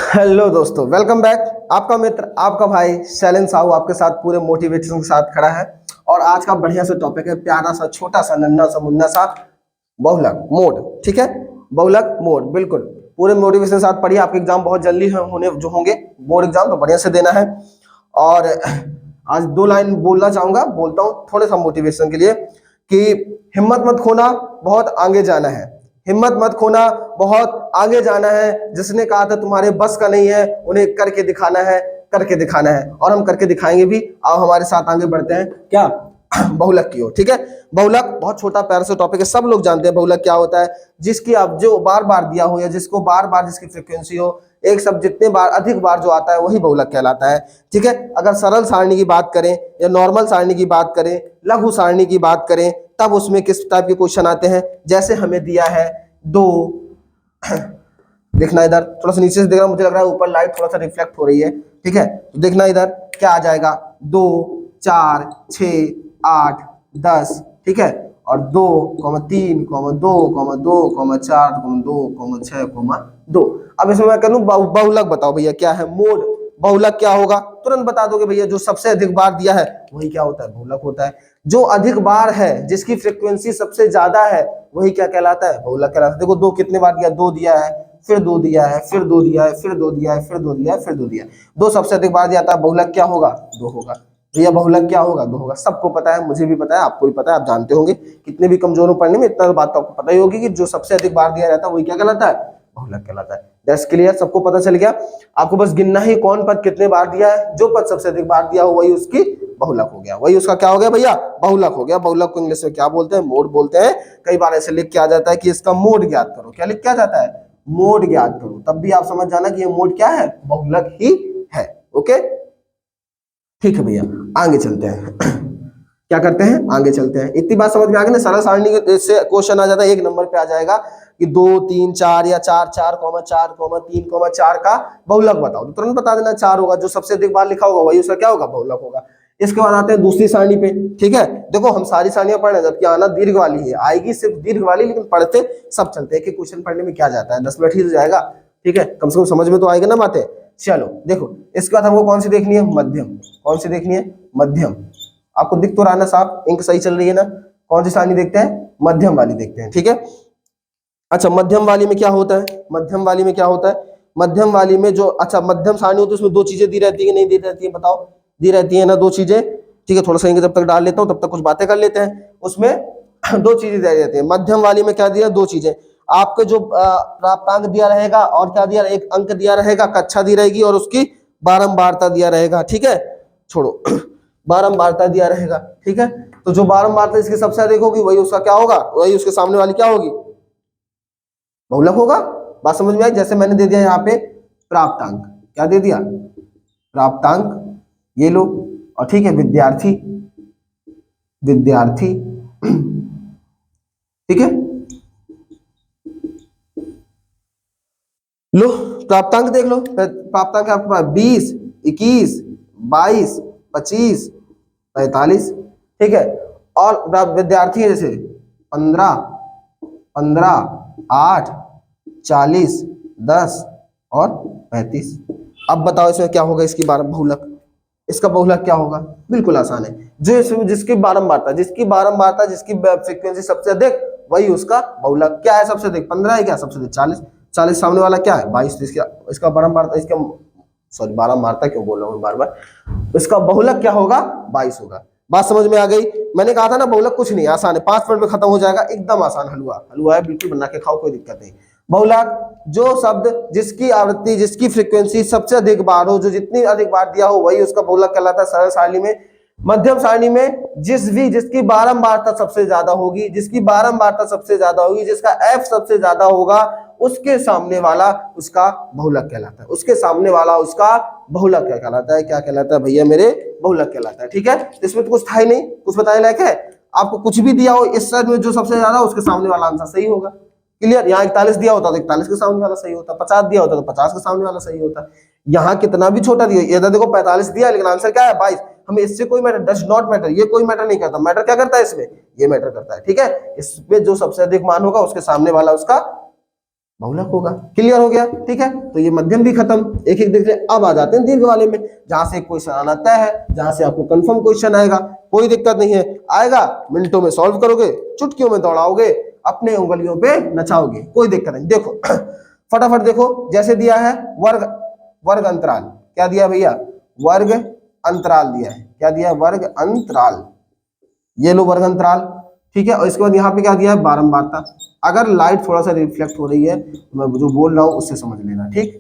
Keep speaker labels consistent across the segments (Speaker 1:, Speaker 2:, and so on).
Speaker 1: Hello दोस्तों, welcome back. आपका मित्र, आपका भाई शैलेन साहू आपके साथ पूरे मोटिवेशन के साथ खड़ा है। और आज का बढ़िया सा टॉपिक है, प्यारा सा छोटा सा नन्ना सा मुन्ना सा बहुलक मोड। ठीक है, बहुलक मोड बिल्कुल पूरे मोटिवेशन के साथ पढ़िए। आपके एग्जाम बहुत जल्दी होने जो होंगे, बोर्ड एग्जाम, तो बढ़िया से देना है। और आज दो लाइन बोलना चाहूंगा, बोलता हूँ थोड़े सा मोटिवेशन के लिए कि हिम्मत मत खोना, बहुत आगे जाना है। हिम्मत मत खोना, बहुत आगे जाना है। जिसने कहा था तुम्हारे बस का नहीं है, उन्हें करके दिखाना है, करके दिखाना है। और हम करके दिखाएंगे भी। आओ हमारे साथ आगे बढ़ते हैं क्या बहुलक की ओर। ठीक है, बहुलक बहुत छोटा प्यारा सा टॉपिक है, सब लोग जानते हैं बहुलक क्या होता है। जिसकी आप जो बार बार दिया हो या जिसको बार बार जिसकी फ्रिक्वेंसी हो, एक शब्द जितने बार अधिक बार जो आता है वही बहुलक कहलाता है। ठीक है, अगर सरल सारणी की बात करें या नॉर्मल सारणी की बात करें, लघु सारणी की बात करें, तब उसमें किस टाइप के क्वेश्चन आते हैं। जैसे हमें दिया है दो, देखना इधर, थोड़ा सा नीचे से देखना, मुझे लग रहा है ऊपर लाइट थोड़ा सा रिफ्लेक्ट हो रही है। ठीक है, तो देखना इधर क्या आ जाएगा, 2 4 6 8 10। ठीक है, और 2 3 2 2 4 2 6 2। अब इसमें मैं कहूँ बहुलक बताओ भैया क्या है मोड, बहुलक क्या होगा, तुरंत बता दोगे भैया। जो सबसे अधिक बार दिया है वही क्या होता है, बहुलक होता है। जो अधिक बार है, जिसकी फ्रीक्वेंसी सबसे ज्यादा है, वही क्या कहलाता है, बहुलक कहलाता है। देखो दो कितने बार दिया, 2 दिया है, फिर 2 दिया है, फिर 2 दिया है, फिर 2 दिया है, फिर 2 दिया है, फिर 2 दिया है। 2 सबसे अधिक बार दिया था, बहुलक क्या होगा, 2 होगा भैया। बहुलक क्या होगा, 2 होगा। सबको पता है, मुझे भी पता है, आपको भी पता है, आप जानते होंगे। कितने भी कमजोर हो पढ़ने में, इतना बात तो आपको पता ही होगी कि जो सबसे अधिक बार दिया जाता है वही क्या कहलाता है, बहुलक कहलाता है। दैट्स क्लियर, सबको पता चल गया। आपको बस गिनना ही कौन पद कितने बार दिया है। जो पद सबसे अधिक बार दिया हो वही उसकी बहुलक हो गया, वही उसका क्या हो गया भैया, बहुलक हो गया। बहुलक को इंग्लिश में क्या बोलते हैं, मोड बोलते हैं। कई बार ऐसे लिख के आ जाता है कि इसका मोड ज्ञात करो। क्या लिख के आ जाता है, मोड ज्ञात करो। तब भी आप समझ जाना कि ये मोड क्या है, बहुलक ही है। ओके, ठीक है भैया, आगे चलते हैं। क्या करते हैं, आगे चलते हैं। इतनी बात समझ में आ गई ना। सरल सारणी से क्वेश्चन आ जाता है, 1 नंबर पे आ जाएगा कि 2 3 4 या 4 4 4 3 4 का बहुलक बताओ, तो तुरंत बता देना 4 होगा। जो सबसे अधिक बार लिखा होगा वही उसका क्या होगा, बहुलक होगा। इसके बाद आते हैं दूसरी सारणी पे। ठीक है, देखो हम सारी सारणियां पढ़ रहे हैं, जबकि आना दीर्घ वाली है, आएगी सिर्फ दीर्घ वाली, लेकिन पढ़ते सब चलते हैं कि क्वेश्चन पढ़ने में क्या जाता है, 10 मिनट ही तो जाएगा। ठीक है, कम से कम समझ में तो आएगा ना बातें। चलो देखो, इसके बाद हमको कौन सी देखनी है, मध्यम। कौन सी देखनी है, मध्यम। आपको दिख तो रहा है ना साहब, इंक सही चल रही है ना। कौन सी सारणी देखते हैं, मध्यम वाली देखते हैं। ठीक है, अच्छा मध्यम वाली में क्या होता है, मध्यम वाली में क्या होता है, मध्यम वाली में जो, अच्छा मध्यम सारणी होती है उसमें 2 चीजें दी रहती है कि नहीं दी रहती है, बताओ। दी रहती है ना 2 चीजें। ठीक है, थोड़ा सा इंक जब तक डाल लेता हूं तब तक कुछ बातें कर लेते हैं। उसमें 2 चीजें दी रहती है मध्यम वाली में। क्या दिया, 2 चीजें। आपके जो प्राप्तांक दिया रहेगा, और क्या दिया, एक अंक दिया रहेगा, कक्षा दी रहेगी, और उसकी बारंबारता दिया रहेगा। ठीक है, छोड़ो, बारंबारता दिया रहेगा। ठीक है, तो जो बारंबारता इसकी सबसे अधिक होगी वही उसका क्या होगा, वही उसके सामने वाली क्या होगी, बहुलक होगा। बात समझ में आई। जैसे मैंने दे दिया यहाँ पे प्राप्तांक, क्या दे दिया, प्राप्तांक, ये लो। और ठीक है, विद्यार्थी, विद्यार्थी। ठीक है, लो प्राप्तांक देख लो। प्राप्तांक आपके पास 20 21 22 25 45। ठीक है, और विद्यार्थी है जैसे 15 15 8 40 10 और 35। अब बताओ इसमें क्या होगा, इसकी बहुलक, इसका बहुलक क्या होगा, बिल्कुल आसान है। जो जिसकी बारंबारता, जिसकी फ्रीक्वेंसी सबसे अधिक, वही उसका बहुलक। क्या है सबसे अधिक, 15 है क्या, सबसे अधिक 40। 40 सामने वाला क्या है, 22। इसका बारंबारता, इसका सॉरी बारंबारता क्यों बोल रहा हूँ बार बार, इसका बहुलक क्या होगा, 22 होगा। बात समझ में आ गई। मैंने कहा था ना बहुलक कुछ नहीं, आसान है, 5 मिनट में खत्म हो जाएगा, एकदम आसान। हलवा हलवा है, बिल्कुल बना के खाओ, कोई दिक्कत नहीं। बहुलक जो शब्द जिसकी आवृत्ति, जिसकी फ्रीक्वेंसी सबसे अधिक बार हो, जो जितनी अधिक बार दिया हो वही उसका बहुलक कहलाता है सरल सारणी में। मध्यम सारणी में जिसकी बारंबारता सबसे ज्यादा होगी, जिसकी बारंबारता सबसे ज्यादा होगी, जिसका एफ सबसे ज्यादा होगा, उसके सामने वाला उसका बहुलक कहलाता है। उसके सामने वाला उसका बहुलक क्या कहलाता है, क्या कहलाता है भैया मेरे, बहुलक कहलाता है। ठीक है, इसमें तो कुछ था ही नहीं, कुछ बताने लायक है। आपको कुछ भी दिया हो, इस साइड में जो सबसे ज्यादा उसके सामने वाला आंसर सही होगा। क्लियर, यहाँ 41 दिया होता तो 41 के सामने वाला सही होता, 50 दिया होता तो 50 के सामने वाला सही होता। यहाँ कितना भी छोटा दिया, इधर देखो 45 दिया, लेकिन आंसर क्या है 22। हमें इससे कोई मैटर, डज नॉट मैटर, ये कोई मैटर नहीं करता। मैटर क्या करता है इसमें, ये मैटर करता है। ठीक है, इसमें जो सबसे अधिक मान होगा उसके सामने वाला उसका बहुलक होगा। क्लियर हो गया, ठीक है। तो ये मध्यम भी खत्म, एक एक देख रहे। अब आ जाते हैं दीर्घ वाले में, जहां से क्वेश्चन आना तय है, जहां से आपको कंफर्म क्वेश्चन आएगा, कोई दिक्कत नहीं है, आएगा मिनटों में सॉल्व करोगे, चुटकियों में दौड़ाओगे, अपने उंगलियों पे नचाओगे, कोई दिक्कत नहीं। देखो फटाफट देखो, जैसे दिया है वर्ग, वर्ग अंतराल, क्या दिया भैया, वर्ग अंतराल दिया है, क्या दिया है, वर्ग अंतराल, ये लो वर्ग अंतराल, ठीक है। और इसके बाद यहाँ पे क्या दिया है, बारंबारता। अगर लाइट थोड़ा सा रिफ्लेक्ट हो रही है तो मैं जो बोल रहा हूं उससे समझ लेना, ठीक।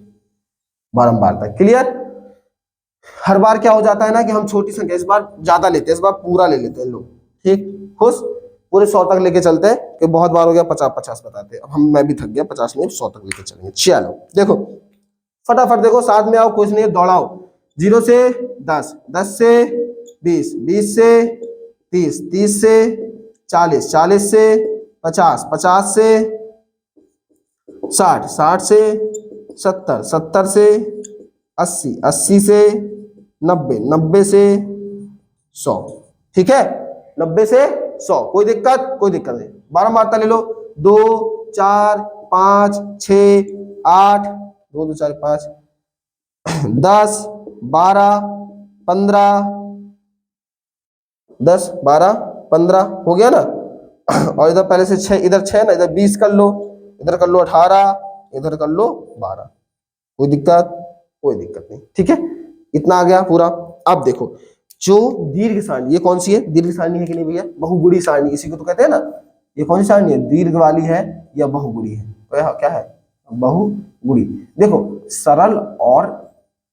Speaker 1: बारंबारता, क्लियर। हर बार क्या हो जाता है ना कि हम छोटी संख्या इस बार ज्यादा लेते हैं, इस बार पूरा ले लेते हैं लोग, ठीक, खुश, पूरे 100 तक लेके चलते हैं कि बहुत बार हो गया 50-50 बताते हैं। अब हम, मैं भी थक गया, 50 नहीं 100 तक लेके चलेंगे। चलो देखो फटाफट देखो, साथ में आओ, कुछ नहीं है, दौड़ाओ। 0 से 10, 10 से 20, 20 से 30, 30 से 40, 40 से 50, 50 से 60, 60 से 70, 70 से 80, 80 से 90, 90 से 100, ठीक है, 90 से 100, कोई दिक्कत, कोई दिक्कत नहीं। बारंबारता ले लो, 2, 4, 5, 6, 8, 2, 2, 4, 5, 10, 12, 15, 10, 12, 15 हो गया ना। और इधर पहले से 6, इधर 6 ना, इधर 20 कर लो, इधर कर लो 18, इधर कर लो 12, कोई दिक्कत, कोई दिक्कत नहीं, ठीक है। इतना आ गया पूरा। अब देखो जो दीर्घ सारणी, ये कौन सी है, दीर्घ सारणी है कि नहीं भैया, बहुगुणी सारणी इसी को तो कहते हैं ना। ये कौन सी सारणी है, दीर्घ वाली है या बहुगुणी है, तो क्या है, बहुगुणी। देखो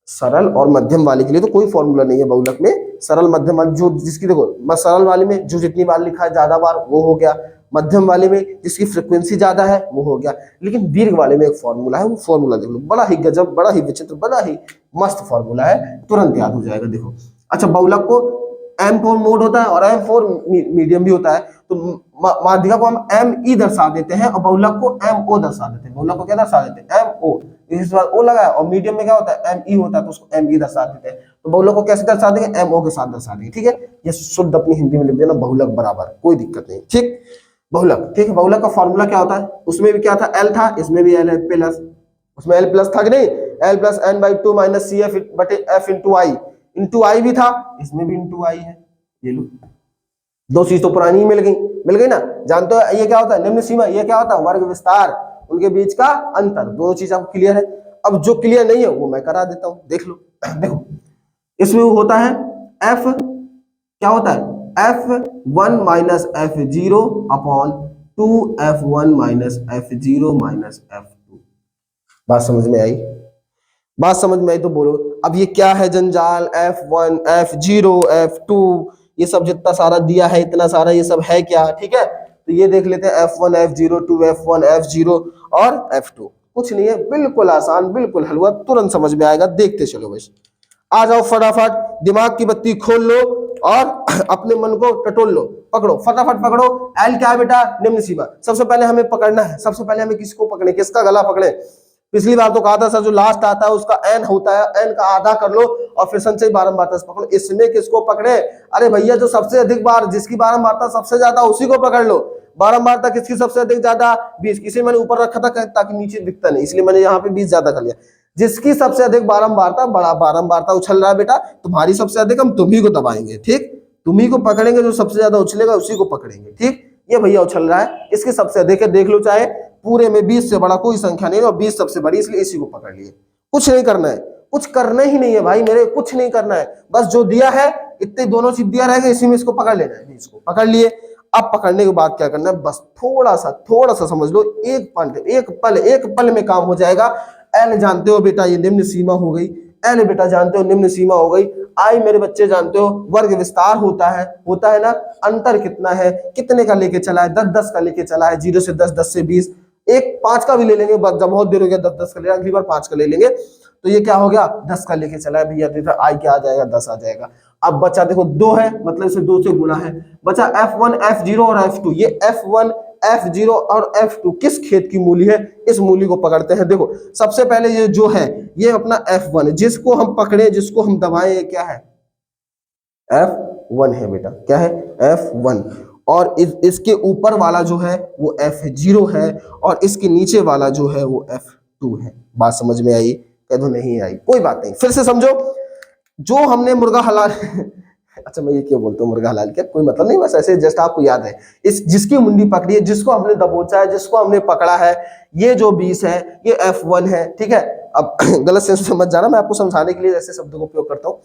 Speaker 1: सरल और मध्यम वाले के लिए तो कोई फॉर्मूला नहीं है बहुलक में। सरल मध्यम जो जिसकी देखो सरल वाले में जो जितनी बार लिखा है ज्यादा बार वो हो गया, मध्यम वाले में जिसकी फ्रीक्वेंसी ज्यादा है वो हो गया, लेकिन दीर्घ वाले में एक फॉर्मूला है, वो फॉर्मूला देख लो, बड़ा ही गजब, बड़ा ही विचित्र, बड़ा ही मस्त फॉर्मूला है, तुरंत याद हो जाएगा। देखो अच्छा, बहुलक को M4 मोड होता है और M4 मीडियम भी होता है, तो माध्यिका को हम ME दर्शा देते हैं और बहुलक को MO दर्शा देते हैं। बहुलक को क्या दर्शा देते हैं, MO, इस बार O लगा है, और मीडियम में क्या होता है, ME होता है, तो उसको ME दर्शा देते हैं। तो बहुलक को कैसे दर्शा देंगे, MO के साथ दर्शा देंगे, ठीक है। ये शुद्ध अपनी हिंदी में लिख देना, बहुलक बराबर, कोई दिक्कत नहीं, ठीक। बहुलक, ठीक है। बहुलक का फॉर्मूला क्या होता है, उसमें भी क्या था, L था, इसमें भी L है प्लस, उसमें L प्लस था कि नहीं, L plus n/2 minus CF बटे F इंटू I भी था, इसमें भी इंटू I है। ये लो, दो चीज तो पुरानी ही मिल गई ना। जानते हो ये क्या होता है, निम्न सीमा, ये क्या होता है, वर्ग विस्तार, उनके बीच का अंतर, दोनों चीज आपको क्लियर है। अब जो क्लियर नहीं है वो मैं करा देता हूं, देख लो। देखो इसमें होता है F, क्या होता है, F1 minus F0 upon 2F1 minus F0 minus F2। बात समझ में आई, बात समझ में आई तो बोलो। अब ये क्या है जंजाल, F1 F0 F2, ये सब जितना सारा दिया है, इतना सारा ये सब है क्या, ठीक है। तो ये देख लेते हैं F1 F0 2F1 F0 और F2, कुछ नहीं है, बिल्कुल आसान, बिल्कुल हलवा, तुरंत समझ में आएगा, देखते चलो बस। आ जाओ फटाफट, दिमाग की बत्ती खोल लो और अपने मन को टटोल लो, पकड़ो फटाफट पकड़ो। L क्या है बेटा, निम्न सीमा। सबसे पहले हमें पकड़ना है, सबसे पहले हमें किसको पकड़े, किसका गला पकड़े। पिछली बार तो कहा था सर जो लास्ट आता है उसका n होता है, n का आधा कर लो और फिर संचय बारंबारता से पकड़ो। इसमें किसको पकड़े, अरे भैया जो सबसे अधिक बार, जिसकी बारंबारता सबसे ज्यादा उसी को पकड़ लो। बारंबारता किसकी सबसे अधिक ज्यादा, 20, किसी मैंने ऊपर रखा था ताकि नीचे दिखता नहीं, इसलिए मैंने यहाँ पे 20 ज्यादा कर लिया। जिसकी सबसे अधिक बारंबारता, बड़ा बारंबारता उछल रहा है बेटा, तुम्हारी सबसे अधिक, हम तुम्ही को दबाएंगे, ठीक, तुम्ही को पकड़ेंगे, जो सबसे ज्यादा उछलेगा उसी को पकड़ेंगे, ठीक। ये भैया उछल रहा है, इसकी सबसे अधिक है, देख लो, चाहे पूरे में 20 से बड़ा कोई संख्या नहीं है और 20 सबसे बड़ी, इसलिए इसी को पकड़ लिए। कुछ नहीं करना है, कुछ करना ही नहीं है भाई मेरे, कुछ नहीं करना है, बस जो दिया है इतने दोनों चीज दिया रहेगा, इसी में इसको पकड़ लेना है, इसको पकड़ लिए। अब पकड़ने के बाद क्या करना है, बस थोड़ा सा समझ लो, एक पल में काम हो जाएगा। L जानते हो बेटा, ये निम्न सीमा हो गई, L बेटा जानते हो निम्न सीमा हो गई। I मेरे बच्चे जानते हो वर्ग विस्तार होता है ना। अंतर कितना है, कितने का लेके चला है, 10-10 का लेके चला है, 0 से 10, 10 से 20, एक 5 का भी ले लेंगे, जब बहुत देर हो गया 10-10 का ले, अगली बार 5 का ले लेंगे। तो ये क्या हो गया, 10 का लेके चला है भैया, तो I क्या आ जाएगा, 10 आ जाएगा। अब बचा देखो 2 है, मतलब इसे 2 से गुना है, बचा F1 F0 और F2। ये F1 F0 और F2 किस खेत की मूली है, इस मूली को पकड़ते हैं। देखो सबसे पहले ये जो है ये अपना F1 है, जिसको हम पकड़े, जिसको हम दबाए, ये क्या है, F1 है बेटा, क्या है, F1। और इसके ऊपर वाला जो है वो F0 है और इसके नीचे वाला जो है वो F2 है। बात समझ में आई? कह दो नहीं आई, कोई बात नहीं, फिर से समझो। जो हमने मुर्गा हलाल अच्छा मैं ये क्यों बोलता हूँ मुर्गा हलाल, क्या कोई मतलब नहीं, बस ऐसे जस्ट आपको याद है। इस जिसकी मुंडी पकड़ी है, जिसको हमने दबोचा है, जिसको हमने पकड़ा है, ये जो 20 है ये F1 है, ठीक है। अब गलत सेंस समझ जाना, मैं आपको समझाने के लिए ऐसे शब्दों का उपयोग करता हूँ।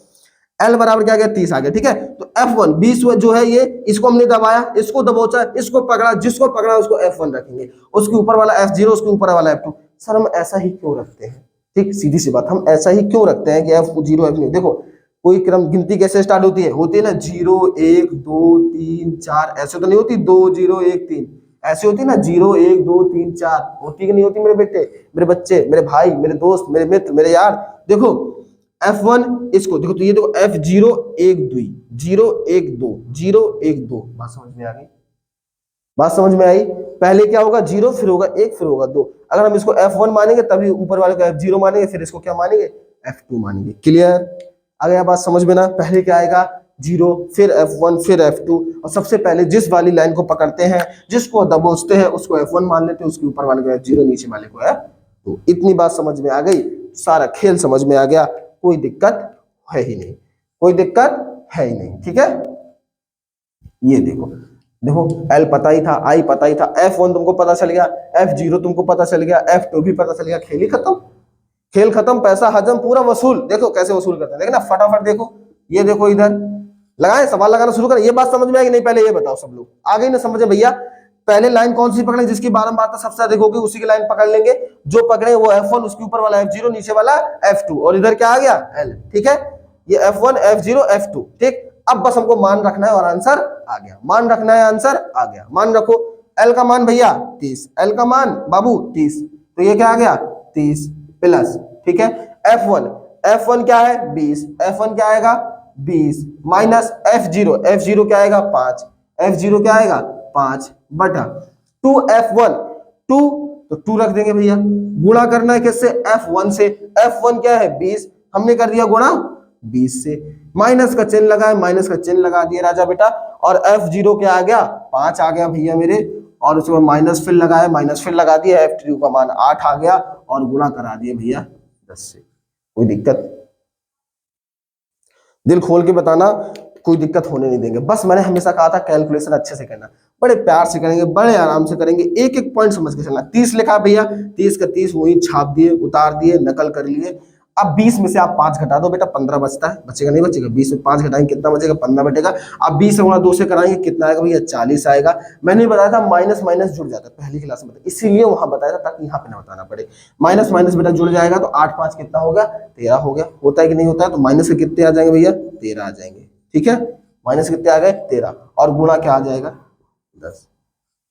Speaker 1: L बराबर क्या आ गया 30 आ गया, ठीक है। तो F1 20 जो है ये, इसको हमने दबाया, इसको दबोचा, इसको पकड़ा, जिसको पकड़ा उसको F1 रखेंगे, उसके ऊपर वाला F0, उसके ऊपर वाला F2। सर हम ऐसा ही क्यों रखते हैं? ठीक, सीधी सी बात, हम ऐसा ही क्यों रखते हैं कि F0 F0? देखो कोई क्रम गिनती कैसे स्टार्ट होती है ना 0 1 2 3 4, ऐसे तो नहीं होती 2 0 1 3, ऐसे होती ना 0 1 2 3 4, होती कि नहीं होती मेरे बेटे, मेरे बच्चे, मेरे भाई, मेरे दोस्त, मेरे मित्र, मेरे यार? देखो F1 इसको देखो, तो ये देखो F0 1 2 0 1 2 0 1 2। बात समझ में आ गई? बात समझ में आई? पहले क्या होगा 0, फिर होगा 1, फिर होगा 2। अगर हम इसको F1 मानेंगे तभी ऊपर वाले को F0 मानेंगे, फिर इसको क्या मानेंगे F2 मानेंगे। क्लियर? आ गया बात समझ में ना? पहले क्या आएगा 0, फिर F1, फिर F2, और सबसे पहले जिस वाली लाइन को पकड़ते हैं, जिसको दबोचते हैं, उसको F1 मान लेते हैं, उसके ऊपर वाले को F0, नीचे वाले को F2। इतनी बात समझ में आ गई? सारा खेल समझ में आ गया, कोई दिक्कत है ही नहीं, कोई दिक्कत है ही नहीं, ठीक है। ये देखो देखो L पता ही था, I पता ही था, F1 तुमको पता चल गया, F0 तुमको पता चल गया, F2 भी पता चल गया, खेल ही खत्म, खेल खत्म, पैसा हजम, पूरा वसूल। देखो कैसे वसूल करते हैं, देखना फटाफट। देखो ये देखो इधर लगाए, सवाल लगाना शुरू करें। ये बात समझ में आएगी नहीं? पहले ये बताओ सब लोग, आ गई ना समझे भैया? पहले लाइन कौन सी पकड़े? जिसकी बारंबारता सबसे अधिक होगी उसी की लाइन पकड़ लेंगे। जो पकड़े वो F1, उसके ऊपर वाला F0, नीचे वाला F2, और इधर क्या आ गया L, ठीक है। ये F1 F0 F2, ठीक। अब बस हमको मान रखना है और आंसर आ गया, मान रखना है, आंसर आ गया। मान रखो L का मान भैया 30, L का मान बाबू 30, तो ये क्या आ गया 30 प्लस, ठीक है। F1 क्या है 20, F1 क्या आएगा 20 माइनस F0, F0 क्या आएगा 5, F0 क्या आएगा 5 बटा 2F1, 2 तो 2 रख देंगे भैया। गुणा करना है किससे? F1 से। F1 क्या है 20, हमने कर दिया गुणा 20 से, माइनस का चिन्ह लगाए, माइनस का चिन्ह लगा दिया राजा बेटा, और F0 क्या आ गया 5 आ गया भैया मेरे, और उसके बाद माइनस फिर लगाए, माइनस फिर लगा दिया, F2 का मान 8 आ गया, और गुणा करा दिया भैया 10 से। कोई दिक्कत? दिल खोल के बताना, कोई दिक्कत होने नहीं देंगे। बस मैंने हमेशा कहा था कैलकुलेशन अच्छे से करना, बड़े प्यार से करेंगे, बड़े आराम से करेंगे, एक एक पॉइंट समझ के चलना। 30 लिखा भैया, 30 का 30 वही छाप दिए, उतार दिए, नकल कर लिए। अब 20 में से आप 5 घटा दो बेटा, 15 बचता है, बचेगा नहीं बचेगा? 20 में 5 घटाएंगे कितना बचेगा? 15 बचेगा। अब 20 से गुणा 2 से कराएंगे, कितना आएगा भैया? 40 आएगा। मैंने बताया था माइनस माइनस जुड़ जाता है, पहली क्लास में इसीलिए वहां बताया था, ताकि यहाँ पे ना बताना पड़े। माइनस माइनस बेटा जुड़ जाएगा, तो 8 5 कितना हो गया? 13 हो गया। होता है कि नहीं होता है? तो माइनस के कितने आ जाएंगे भैया? 13 आ जाएंगे, ठीक है। माइनस कितने आ गए? 13, और गुणा क्या आ जाएगा? 10।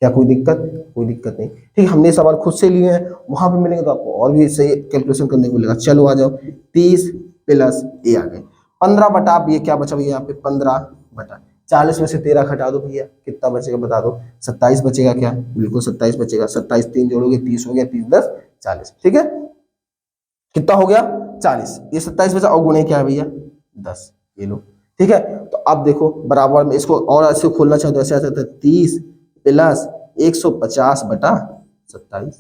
Speaker 1: क्या कोई दिक्कत? कोई दिक्कत नहीं, ठीक। हमने सवाल खुद से लिए हैं, वहां पे मिलेंगे तो आपको और भी सही कैलकुलेशन करने को मिलेगा। चलो आ जाओ, 30 प्लस ए आ गए 15 बटा, अब ये क्या बचा भैया यहाँ पे? 15 बटा 40 में से 13 घटा दो भैया, कितना बचेगा बता दो? 27 बचेगा क्या? बिल्कुल 27 बचेगा। 27 3 जोड़ोगे 30 हो गया, 30 10 40, ठीक है। कितना हो गया? 40। ये 27 बचा, और गुणे क्या है भैया? 10, ये लो, ठीक है। तो अब देखो बराबर में इसको और ऐसे खोलना चाहे तो ऐसे आ सकता है, 30 प्लस 150 बटा 27,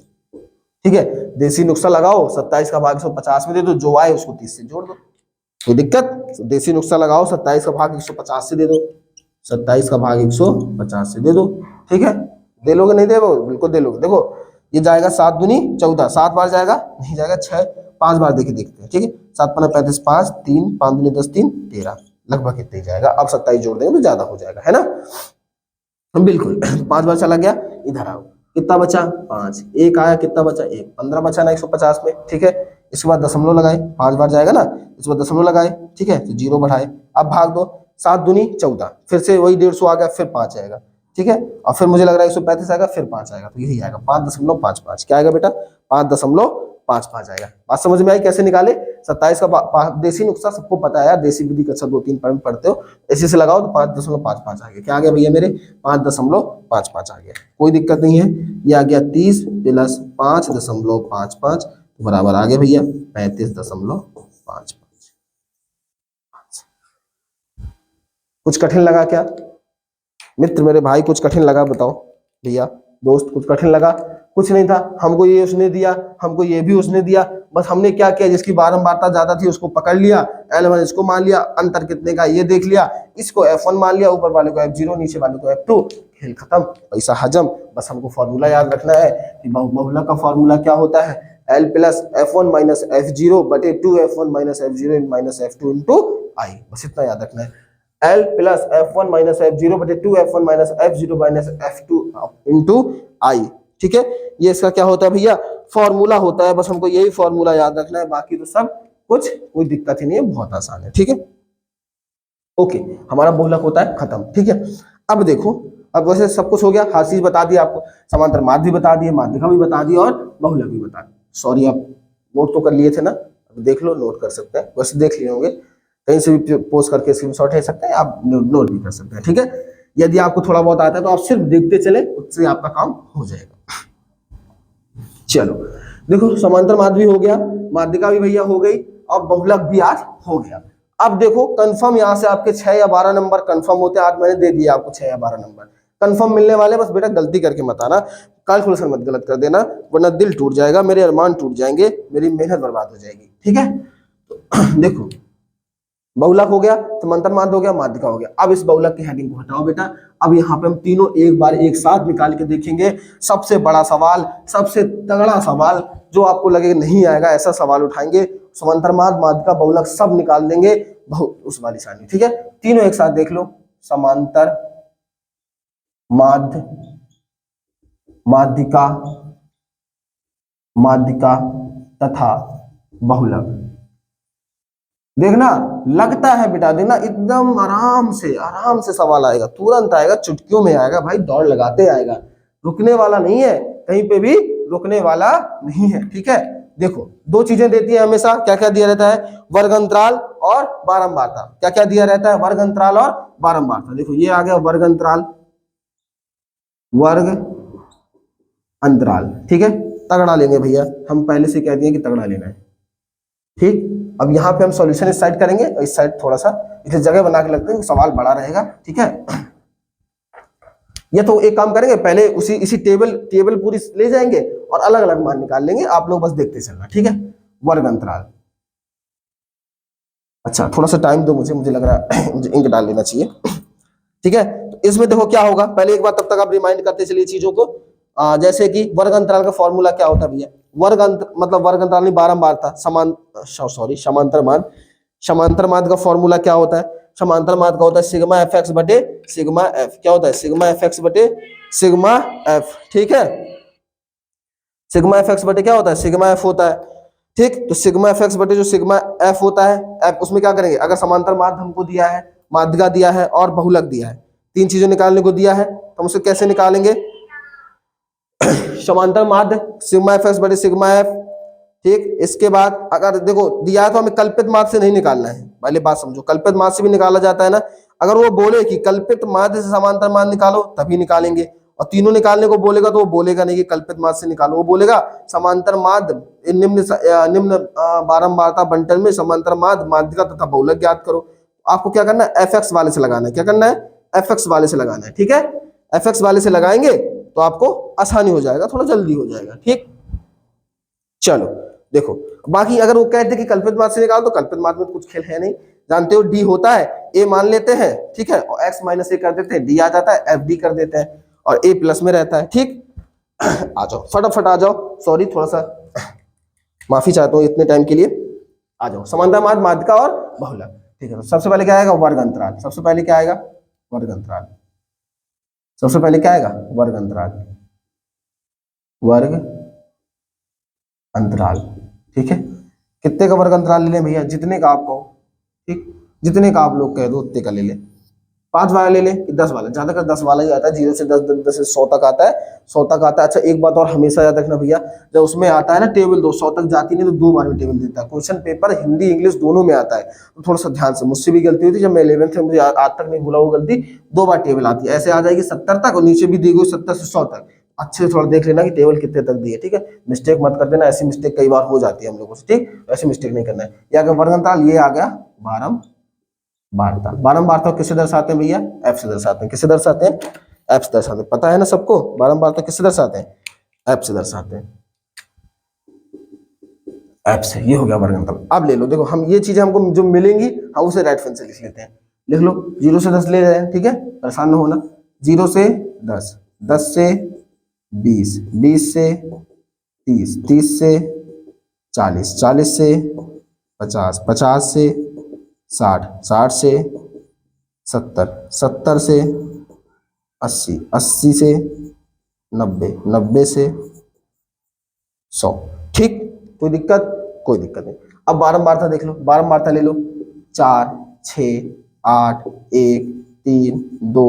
Speaker 1: ठीक है। देसी नुस्खा लगाओ, 27 का भाग 150 में दे दो, जो आए उसको 30 से जोड़ दो, कोई दिक्कत? देसी नुस्खा लगाओ, 27 का भाग 150 से दे दो, 27 का भाग 150 से दे दो, ठीक है। दे लोगे नहीं दे बिल्कुल दे लोगे। देखो ये जाएगा 7 दूनी 14, 7 बार जाएगा नहीं जाएगा, 6 5 बार देखे देखते हैं, ठीक है। 7 15 35 5 3 5 दूनी 10 3 13, लगभग इतना ही जाएगा। अब 27 जोड़ देंगे तो ज्यादा हो जाएगा, है ना। बिल्कुल 5 बार चला गया, इधर आओ, कितना बचा? 5, एक आया, कितना बचा? 1, 15 बचा ना 150 में, ठीक है। इसके बाद दशमलव लगाए, 5 बार जाएगा ना, इसके बाद दशमलव लगाए, ठीक है, तो 0 बढ़ाए। अब भाग दो, 7 दूनी 14, फिर से वही 150 आ गया, फिर 5 आएगा, ठीक है। और फिर मुझे लग रहा है 135 आएगा, फिर 5 आएगा, तो यही आएगा 5.55। क्या आएगा बेटा? 5.55 आएगा। बात समझ में आई कैसे निकाले? 27 का देसी नुस्खा सबको पता है यार, देसी विधि कक्षा 2-3 पढ़ते हो, ऐसे से लगाओ तो 5.55 आ गया। क्या आ गया भैया मेरे? 5.55 आ गया, कोई दिक्कत नहीं है। ये आ गया 30 प्लस 5.55 बराबर आ गया भैया 35.55। कुछ कठिन लगा क्या? मित्र मेरे भाई कुछ कठिन लगा बताओ भैया, दोस्त कुछ कठिन लगा? कुछ नहीं था, हमको ये उसने दिया, हमको ये भी उसने दिया, बस हमने क्या किया, जिसकी बारंबारता ज्यादा थी उसको पकड़ लिया, L1 इसको मान लिया, अंतर कितने का ये देख लिया, इसको F1 मान लिया, ऊपर वाले को F0, नीचे वाले को F2, खेल खत्म, पैसा हजम। बस हमको फॉर्मूला याद रखना है कि बहुलक का फॉर्मूला क्या होता है, L plus F1 minus F0 बटे 2F1 minus F0 minus F2 into आई, बस इतना याद रखना है। L plus F1 minus F0 बटे 2F1 minus F0 minus F2 into I, ठीक है। ये इसका क्या होता है भैया, फॉर्मूला होता है, बस हमको यही फॉर्मूला याद रखना है, बाकी तो सब कुछ कोई दिक्कत ही नहीं है, बहुत आसान है, ठीक है। ओके, हमारा बहुलक होता है खत्म, ठीक है। अब देखो, अब वैसे सब कुछ हो गया, हर चीज बता दी आपको, समांतर माध्य भी बता दिए, माध्यिका भी बता दी और बहुलक भी बता दी। सॉरी आप नोट तो कर लिए थे ना, अब देख लो, नोट कर सकते हैं, वैसे देख लिए होंगे, कहीं से भी पोस्ट करके स्क्रीनशॉट ले सकते हैं, आप नोट भी कर सकते हैं, ठीक है। यदि आपको थोड़ा बहुत आता है तो आप सिर्फ देखते चले, उससे आपका काम हो जाएगा। चलो देखो, समांतर माध्य भी हो गया, माध्यिका भी भैया हो गई, और बहुलक भी आज हो गया। अब देखो कंफर्म, यहाँ से आपके 6 या 12 नंबर कंफर्म होते हैं, आज मैंने दे दिया आपको 6 या 12 नंबर कंफर्म मिलने वाले। बस बेटा गलती करके मत आना, कैलकुलेशन मत गलत कर देना, वरना दिल टूट जाएगा, मेरे अरमान टूट जाएंगे, मेरी मेहनत बर्बाद हो जाएगी, ठीक है। तो देखो, बहुलक हो गया, समांतर माध्य हो गया, माध्यिका हो गया। अब इस बहुलक की हेडिंग को हटाओ बेटा, अब यहाँ पे हम तीनों एक बार एक साथ निकाल के देखेंगे। सबसे बड़ा सवाल, सबसे तगड़ा सवाल, जो आपको लगे नहीं आएगा ऐसा सवाल उठाएंगे, समांतर माध्य, माध्यिका, बहुलक सब निकाल देंगे, उस वाली सारणी, ठीक है। तीनों एक साथ देख लो, समांतर माध्य, माध्यिका, माध्यिका तथा बहुलक। देखना, लगता है बेटा, देखना एकदम आराम से सवाल आएगा, तुरंत आएगा, चुटकियों में आएगा भाई, दौड़ लगाते आएगा, रुकने वाला नहीं है, कहीं पे भी रुकने वाला नहीं है, ठीक है। देखो, दो चीजें देती है हमेशा, क्या क्या दिया रहता है, वर्ग अंतराल और बारंबारता। क्या क्या दिया रहता है, वर्ग अंतराल और बारंबारता। देखो ये आ गया वर्ग अंतराल, वर्ग अंतराल, ठीक है। तगड़ा लेंगे भैया, हम पहले से कह दिए कि तगड़ा लेना है, ठीक। अब यहाँ पे हम सॉल्यूशन इस साइड करेंगे, इस साइड थोड़ा सा इसे जगह बना के लगते हैं, सवाल बड़ा रहेगा, ठीक है। ये तो एक काम करेंगे, पहले इसी टेबल पूरी ले जाएंगे और अलग अलग मान निकाल लेंगे, आप लोग बस देखते चलना, ठीक है। वर्ग अंतराल, अच्छा थोड़ा सा टाइम दो मुझे लग रहा है मुझे इंक डाल लेना चाहिए, ठीक है। तो इसमें देखो क्या होगा, पहले एक बार तब तक आप रिमाइंड करते चलिए चीजों को, जैसे कि वर्ग अंतराल का फॉर्मूला क्या होता है भैया, मतलब वर्ग अंतराल नहीं, बारंबारता, समांतर माध्य, समांतर माध्य का फॉर्मूला क्या होता है, समांतर माध्य का होता है सिग्मा एफ एक्स बटे सिग्मा एफ, क्या होता है, सिग्मा एफ एक्स बटे सिग्मा एफ, ठीक है। सिग्मा एफ एक्स बटे क्या होता है, सिग्मा एफ होता है, ठीक। तो सिग्मा एफ एक्स बटे जो सिग्मा एफ होता है, एफ, उसमें क्या करेंगे, अगर समांतर माध्य हमको दिया है, माध्यिका दिया है और बहुलक दिया है, तीन चीजें निकालने को दिया है, तो हम उसे कैसे निकालेंगे, समांतर माध्य सिग्मा एफ एक्स बटे सिग्मा एफ, ठीक। इसके बाद अगर देखो दिया है तो हमें कल्पित माध्य से नहीं निकालना है, पहले बात समझो, कल्पित माध्य से भी निकाला जाता है ना, अगर वो बोले कि कल्पित माध्य से समांतर माध्य निकालो तभी निकालेंगे, और तीनों निकालने को बोलेगा तो वो बोलेगा नहीं कि कल्पित माध्य से निकालो, वो बोलेगा समांतर माध्य निम्न बारंबारता बंटन में समांतर माध्य, माध्यिका तथा बहुलक ज्ञात करो। आपको क्या करना है, एफ एक्स वाले से लगाना है, क्या करना है, एफ एक्स वाले से लगाना है, ठीक है। एफ एक्स वाले से लगाएंगे तो आपको आसानी हो जाएगा, थोड़ा जल्दी हो जाएगा, ठीक। चलो देखो, बाकी अगर वो कहते कि कल्पित माध्य से निकालो तो कल्पित माध्य में कुछ खेल है नहीं, जानते हो डी होता है, ए मान लेते हैं, ठीक है, और एक्स माइनस ए कर देते हैं, डी आ जाता है, एफ डी कर देते हैं, और ए प्लस में रहता है, ठीक। आ जाओ फटाफट आ जाओ, सॉरी थोड़ा सा माफी चाहता हूँ इतने टाइम के लिए, आ जाओ। समांतर माध्य, माध्यिका और बहुलक, ठीक है। सबसे पहले क्या आएगा, वर्ग अंतराल, सबसे पहले क्या आएगा, वर्ग अंतराल, सबसे पहले क्या आएगा, वर्ग अंतराल, वर्ग अंतराल, ठीक है। कितने का वर्ग अंतराल ले लें भैया, जितने का आप कहो, ठीक, जितने का आप लोग कह दो उतने का ले लें, 5 वाला ले लें कि 10 वाला, ज्यादातर 10 वाला ही आता है, 0 से 10, 10 से 100 तक आता है, 100 तक आता है। अच्छा एक बात और हमेशा याद रखना भैया, जब उसमें आता है ना टेबल 200 तक जाती नहीं तो 2 बार में टेबल देता है, क्वेश्चन पेपर हिंदी इंग्लिश दोनों में आता है, तो थोड़ा सा ध्यान से, मुझसे भी गलती हुई थी जब मैं 11th में, मुझे आज तक नहीं भूला वो गलती, 2 बार टेबल आती है, ऐसे आ जाएगी 70 तक और नीचे भी दी गई 70 से 100 तक, अच्छे से थोड़ा देख लेना कि टेबल कितने तक दी है, ठीक है। मिस्टेक मत कर देना, ऐसी मिस्टेक कई बार हो जाती है हम लोगों से, ठीक, ऐसी मिस्टेक नहीं करना है। या अगर वर्ग अंतराल ये आ गया 12 बारता। बारंबारता किससे दर्शाते हैं भैया? एफ से दर्शाते हैं। किससे दर्शाते हैं? एफ से दर्शाते हैं। पता है ना सबको, बारंबारता किससे दर्शाते हैं? एफ से दर्शाते हैं। एफ से। ये हो गया वर्गमूल। अब ले लो, देखो हम ये चीजें हमको जो मिलेंगी हम उसे राइट पेन से लिख लेते हैं। लिख लो, 0 से 10 ले रहे हैं, ठीक है, परेशान न होना। 0 से 10, 10 से 20, 20 से 30, 30 से 40, 40 से 50, 50 से 60, 60 से 70, 70 से 80, 80 से 90, 90 से 100। ठीक, कोई दिक्कत? कोई दिक्कत नहीं। अब बारंबारता देख लो, बारंबारता ले लो। 4, 6, 8, 1, 3, 2,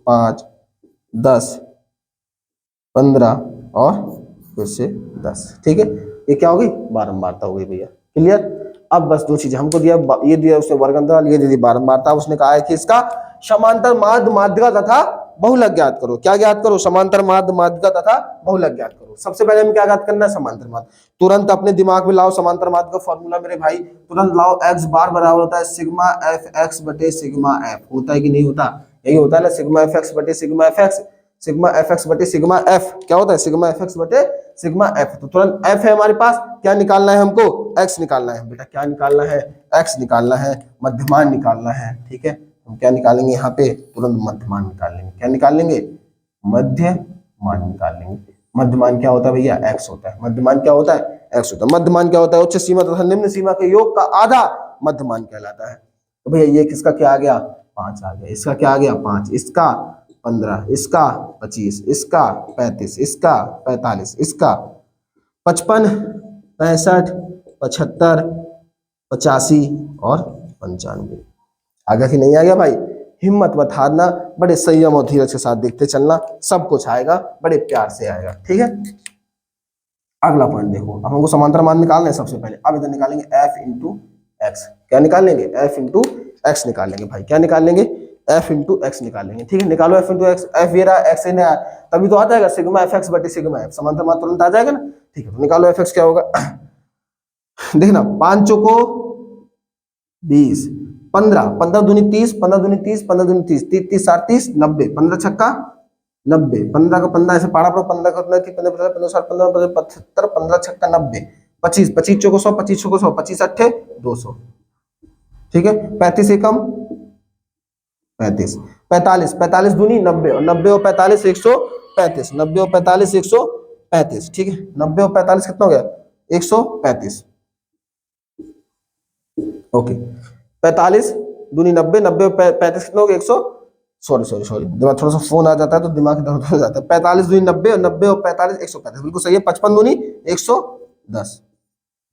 Speaker 1: 5, 10, 15 और फिर से 10। ठीक है, ये क्या हो गई? बारंबारता हो गई भैया। क्लियर? अब बस दो चीजें हमको दिया, ये दिया उसने वर्गमूल, ये दी बारंबारता। उसने कहा है कि इसका समांतर माध्य माध्यिका तथा बहुलक ज्ञात करो। क्या ज्ञात करो? समांतर माध्य माध्यिका तथा बहुलक ज्ञात करो। सबसे पहले हमें क्या ज्ञात करना है? समांतर माध्य। तुरंत अपने दिमाग में लाओ समांतर माध्य का फॉर्मूला मेरे भाई, तुरंत लाओ। एक्स बार बराबर होता है सिग्मा एफ एक्स बटे सिग्मा एफ। होता है कि नहीं होता? यही होता है ना, सिग्मा एफ एक्स बटे sigma F x. Sigma F x बटे सिग्मा एफ क्या होता है? सिग्मा एफ एक्स बटे सिग्मा एफ। तो तुरंत एफ है हमारे पास, क्या निकालना है हमको? एक्स निकालना है बेटा। क्या निकालना है? एक्स निकालना है, मध्यमान निकालना है। ठीक है, हम क्या निकालेंगे यहाँ पे? तुरंत मध्यमान निकाल लेंगे। क्या निकाल लेंगे? मध्यमान निकाल लेंगे। मध्यमान क्या होता है भैया? एक्स होता है। मध्यमान क्या होता है? एक्स होता है। मध्यमान क्या होता है? उच्च सीमा तथा निम्न सीमा के योग का आधा मध्यमान कहलाता है। तो भैया ये किसका क्या आ गया? 5 आ गया। इसका क्या आ गया? 5, इसका 15, इसका 25, इसका 35, इसका 45, इसका 55, 65, 75, 85 और 95। आ गया कि नहीं आ गया भाई? हिम्मत मत हारना, बड़े संयम और धीरज के साथ देखते चलना, सब कुछ आएगा, बड़े प्यार से आएगा। ठीक है, अगला पॉइंट देखो। अब हमको समांतर मान निकालना है सबसे पहले। अब इधर निकालेंगे f इंटू एक्स। क्या निकाल लेंगे? f इंटू एक्स निकाल लेंगे भाई। क्या निकाल लेंगे? f इंटू एक्स निकाल लेंगे। ठीक है, निकालो f इंटू एक्स। f ये रहा, x नहीं आया, तभी तो आ जाएगा सिग्मा एफ एक्स बटे सिग्मा एफ। समांतर मान तुरंत आ जाएगा ना। ठीक है, तो निकालो f क्या होगा। देखना, 5 चौको 20, 15, 15 दूनी 30, 15 दूनी 30, 15 दूनी 30, 30 30 30, 90, 15 छक्का 90, 15 का 15 ऐसे पाड़ा पड़ो, 15 का 15 15 15 60 15 75, 15 छक्का 90, 25 25 चौको 100, 25 चौको 100, 25 अट्ठे 200। ठीक है, 35 एकम 35, 45, 45 दूनी 90 और 90 और 45 135, 90 और 45 135। ठीक है, 90 और 45 कितना हो गया? 135। ओके, 45 दूनी 90, 90 और 35 कितना हो गया? 100। सॉरी दिमाग थोड़ा सा फोन आ जाता है तो दिमाग दर्द हो जाता है। 45 दूनी 90 और 90 और 45 135, बिल्कुल सही है। 55 दूनी 110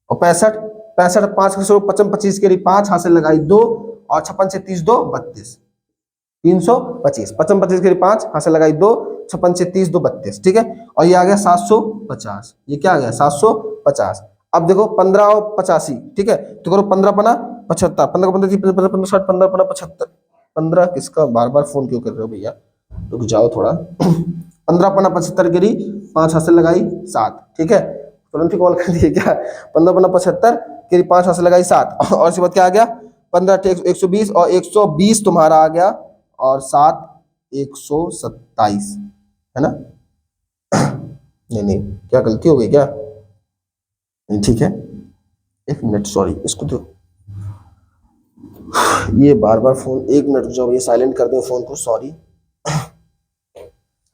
Speaker 1: और 65, 65 5 के 55 25 के लिए 5 हाथ से लगाई 2 और 56 से 30 2 32, 325। 55 25 के लिए 5 हाथ से लगाई 2, 56 से 30 2 32। ठीक है, और ये आ गया 750। ये क्या आ गया? 750। अब देखो 15 और 85। ठीक है, तो करो 15 पना 75, 15 का 15 15 15 60, 15 पना 75। 15 किसका? बार बार फोन क्यों कर रहे हो भैया? रुक जाओ थोड़ा। 15 पना 75 गिरी, 5 हाथ से लगाई 7। ठीक है, तुरंत ही कॉल कर दिए क्या? 15 पना 75 गिरी, 5 हाथ से लगाई 7 और इसके बाद क्या आ गया? 15 120 और 120 तुम्हारा आ गया और 7 127 है ना? नहीं क्या गलती हो गई क्या? नहीं ठीक है, 1 मिनट, सॉरी, इसको दो। ये बार बार फोन, 1 मिनट जाओ, ये साइलेंट कर दो फोन को, सॉरी।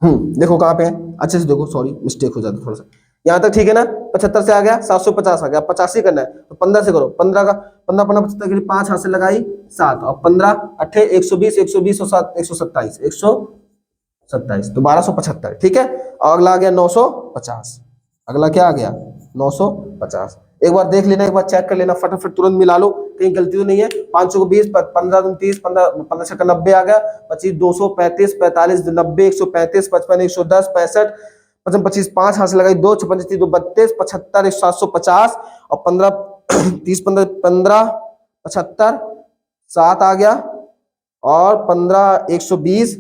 Speaker 1: देखो कहाँ पे है, अच्छे से देखो, सॉरी मिस्टेक हो जाता थोड़ा सा। यहाँ तक ठीक है ना? 75 से आ गया, 750 आ गया, 85 करना है तो 15 से करो। 15 का 15 15 75 के लिए 5 हाथ से लगाई 7 और 15 अट्ठे 120, 120 और 7 127, 127 तो 1275। ठीक है, और अगला आ गया 950। अगला क्या आ गया? 950। एक बार देख लेना, एक बार चेक कर लेना, फटाफट तुरंत मिला लो, कहीं गलती तो नहीं है। 500 को 20, 15 30, 15 छक्का 90 आ गया, 25 235, 45 90 135, 55 110, 65 55 25 5 हाथ से लगाई 2, 56 2 32, 75 750 और 15 30 15 15 75 7 आ गया और 15 120।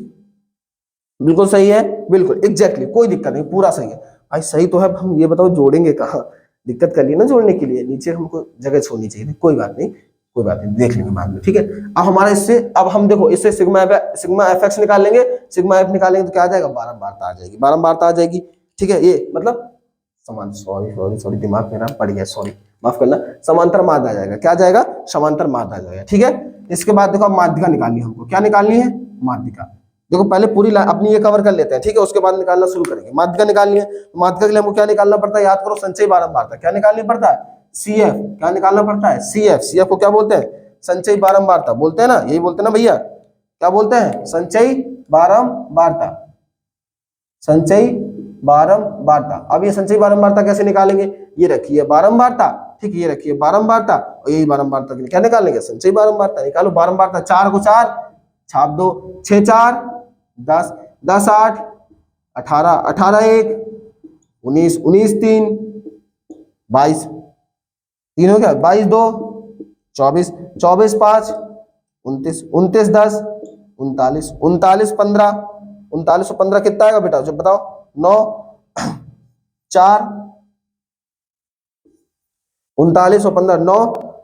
Speaker 1: बिल्कुल सही है, बिल्कुल एग्जैक्टली, कोई दिक्कत नहीं, पूरा सही है भाई। सही तो है, हम ये बताओ जोड़ेंगे कहाँ? दिक्कत कर ली ना जोड़ने के लिए, नीचे हमको जगह छोड़नी चाहिए, कोई बात नहीं, कोई बात नहीं, देख लेंगे बाद में, ठीक है। अब हमारा इससे, अब हम देखो इससे सिग्मा एफ एक्स निकाल लेंगे, सिग्मा एफ निकालेंगे तो क्या आ जाएगा, बारंबारता आ जाएगी, बारंबारता आ जाएगी, ठीक है। ये मतलब समान, सॉरी सॉरी सॉरी दिमाग मेरा पड़ गया, सॉरी माफ करना, समांतर माध्य आ जाएगा, क्या आ जाएगा, समांतर माध्य आ जाएगा, ठीक है। इसके बाद देखो माध्यिका निकालनी है हमको, क्या निकालनी है, माध्यिका। देखो पहले पूरी अपनी ये कवर कर लेते हैं, ठीक है, उसके बाद निकालना शुरू करेंगे। माध्यिका निकालनी है, माध्यिका के लिए हमको क्या निकालना पड़ता है, याद करो, संचयी बारंबारता। क्या निकालनी पड़ता है, CF। क्या निकालना पड़ता है, CF। CF को क्या बोलते हैं, संचयी बारंबारता बोलते हैं ना, यही बोलते हैं ना भैया, क्या बोलते हैं, संचयी बारंबारता, संचयी बारंबारता। अब ये संचयी बारंबारता कैसे निकालेंगे, ये रखिए बारंबारता, ठीक है, ये रखिए बारंबारता, और यही बारंबारता के लिए क्या निकालेंगे, संचयी बारंबारता। निकालो बारंबारता, 4 को 4 छाप दो, 6 4 10, 10 8 18, 18 1 19, 19 3 22, 3 हो गया, 22 2 24, 24 5 29, 29 10 39, 39 15, 39 और 15 कितना आएगा बेटा, जब बताओ, 9 4 39 और 15 9,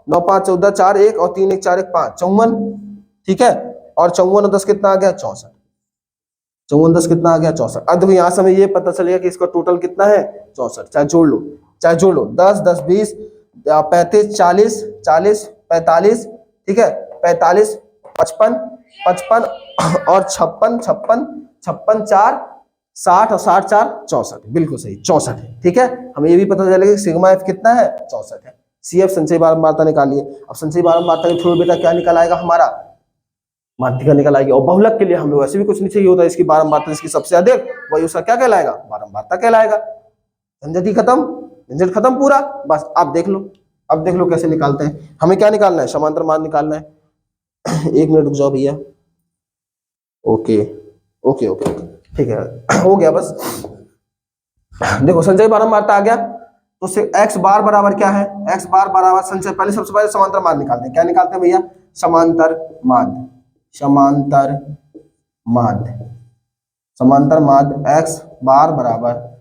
Speaker 1: 9 5 14 4 1 और 3 1 4 1 5 54, ठीक है। और 54 और 10 कितना आ गया, 64, 54 10 कितना आ गया, 64। अब देखो यहाँ से हमें ये पता चलेगा कि इसका टोटल कितना है, 64। चाहे जोड़ लो, चाहे जोड़ लो, 10 10 20 35 40 40 45, ठीक है, 45 55 55 और 56 56 56 4 60 और 60 4 64, बिल्कुल सही, 64 है, ठीक है। हमें ये भी पता चलेगा कि सिग्मा एफ कितना है, 64 है। CF संचयी बारंबारता निकालिए। अब संचयी बारंबारता के थ्रू बेटा क्या निकल आएगा हमारा, माध्यिका निकल आएगी। और बहुलक के लिए हमें वैसे भी कुछ नहीं चाहिए होता, इसकी बारंबारता इसकी सबसे अधिक, वही उसका क्या कहलाएगा, बारंबारता कहलाएगा। झंझट ही खत्म, झंझट खत्म पूरा, बस आप देख लो, अब देख लो कैसे निकालते हैं। हमें क्या निकालना है, समांतर माध्य निकालना है। 1 मिनट रुक जाओ भैया, ओके ओके ओके, ठीक है, हो गया बस। देखो संचयी बारंबारता आ गया, तो x बार बराबर क्या है, x बार बराबर संचय, पहले सबसे पहले समांतर माध्य निकालते हैं। क्या निकालते हैं भैया, समांतर माध्य, समांतर माध्य, समांतर माध्य x बार बराबर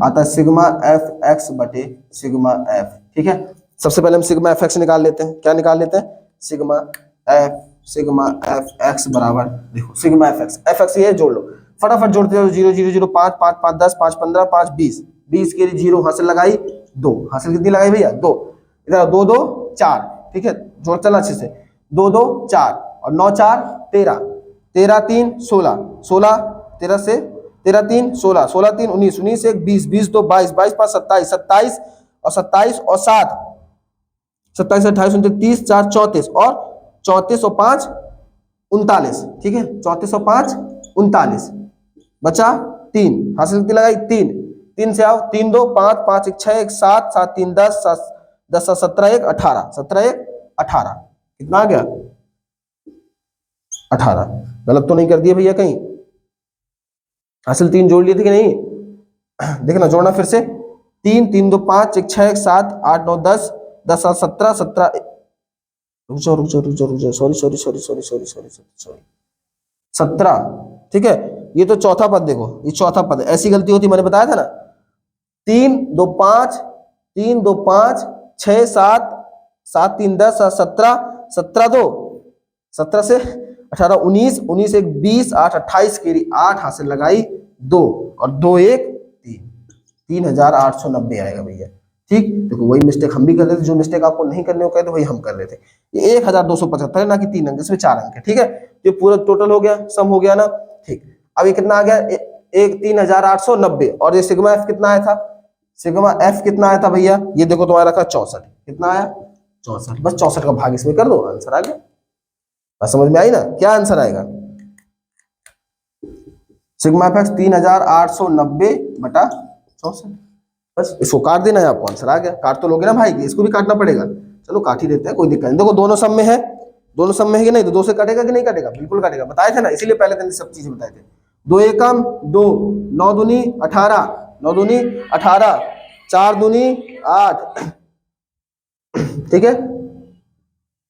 Speaker 1: आता है सिग्मा एफ एक्स बटे सिग्मा एफ, ठीक है। सबसे पहले हम सिग्मा एफ एक्स निकाल लेते हैं। क्या निकाल लेते हैं, सिग्मा एफ एक्स बराबर, देखो सिग्मा एफ एक्स ये जोड़ लो, फटाफट जोड़ते जाओ, 0 0 0 5 5 5 10 5 15 5 20, 20 के लिए 0 हासिल लगाई, 2 हासिल कितनी लगाई भैया, 2, इधर 2 2 4, ठीक है, जोड़ चलना अच्छे से, 2 2 4 और 9 4 13, 13 3 16, 16 13 से 13 3 16, 16 3 19, 19 1 20, 20 2 22, 22 5 27, 27 और 27 और 7, 27 28 29 30 4 34 और 34 और 5 39, ठीक है, 34 और 5 39, बचा 3, हासिल कितनी लगाई, 3, 3 से आओ, 3 2 5 5 1 6 1 7 7 3 10 10 17 1 18, 17 1 18, कितना आ गया, 18। गलत तो नहीं कर दिया भैया कहीं, हासिल 3 जोड़ लिए थे कि नहीं, देखना जोड़ना फिर से, 3 3 2 5 1 6 1 7 8 9 10 10 17 17, रुक जाओ, सॉरी 17, ठीक है। ये तो चौथा पद, देखो ये चौथा पद है, ऐसी गलती होती मैंने बताया था ना, 3 2 5 3 2 5 6 7 7 3 10 17 17 2 17 से 18 19 19 1 20 8 28 के लिए 8 हासिल लगाई, 2 और 2 1 3, 3890 आएगा भैया, ठीक। देखो वही मिस्टेक हम भी कर रहे थे, जो मिस्टेक आपको नहीं करने को कहते वही हम कर रहे थे। ये 1275 है ना कि 3 अंक, इसमें 4 अंक है, ठीक है। ये पूरा टोटल हो गया, सम हो गया ना, ठीक। अब ये कितना आ गया, 3890, और ये सिग्मा एफ कितना आया था, सिग्मा एफ कितना आया था भैया, ये देखो तुम्हारा रखा 64, कितना आया 64, बस 64 का भाग इसमें कर दो, आंसर आ गया। बस समझ में आई ना, क्या आंसर आएगा, सिग्मा एफ एक्स 3890 बटा 64, बस इसको काट देना है आपको, आंसर आ गया। काट तो लोगे ना भाई, इसको भी काटना पड़ेगा, चलो काट ही देते हैं, कोई दिक्कत नहीं। देखो दोनों सम में है, दोनों सम में है कि नहीं, तो 2 से कटेगा कि नहीं कटेगा, बिल्कुल कटेगा, बताए थे ना, इसीलिए पहले दिन सब चीजें बताए थे। 2 एकम 2, 9 दूनी 18, 9 दूनी 18, 4 दूनी 8, ठीक है,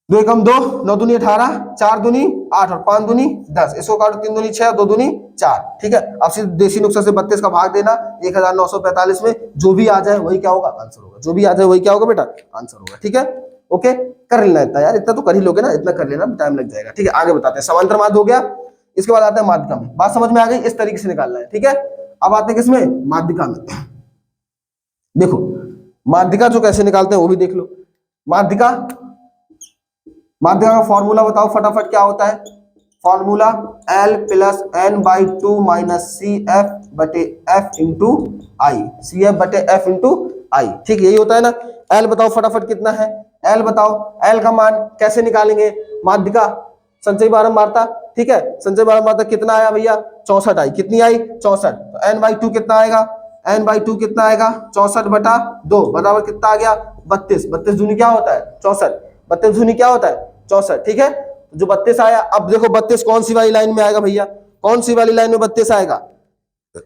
Speaker 1: 2 एकम 2, 9 दूनी 18, 4 दूनी 8 और 5 दूनी 10, इसको काटो, 3 दूनी 6 2 दूनी 4, ठीक है। अब सिर्फ देसी नुस्खा से 32 का भाग देना 1945 में, जो भी आ जाए वही क्या होगा, आंसर होगा, जो भी आ जाए वही क्या होगा बेटा, आंसर होगा, ठीक है। ओके, कर लेना इतना यार, इतना तो कर ही लोगे ना, इतना कर लेना, टाइम लग जाएगा। ठीक है, आगे बताते हैं। समांतर माध्य हो गया, इसके बाद आते हैं माध्यिका में। बात समझ में आ गई, इस तरीके से निकालना है। ठीक है, अब आते हैं किसमें, माध्यिका में। देखो माध्यिका जो कैसे निकालते हैं वो भी देख लो। माध्यिका, माध्यिका का फॉर्मूला बताओ फटाफट, क्या होता है formula, L plus N by two minus C F बटे F into I, C F बटे एफ इंटू आई। ठीक, यही होता है ना। L बताओ फटाफट कितना है, L बताओ, L का मान कैसे निकालेंगे, माध्यिका संचयी बारंबारता। ठीक है, संचयी बारंबारता कितना आया भैया, 64 आई, कितनी आई 64, तो n बाई टू कितना आएगा, n बाई टू कितना आएगा 64 बटा 2 बराबर कितना आ गया 32, 32 दूनी क्या होता है 64, 32 दूनी क्या होता है 64। ठीक है, जो 32 आया, अब देखो 32 कौन सी वाली लाइन में आएगा भैया, कौन सी वाली लाइन में 32 आएगा,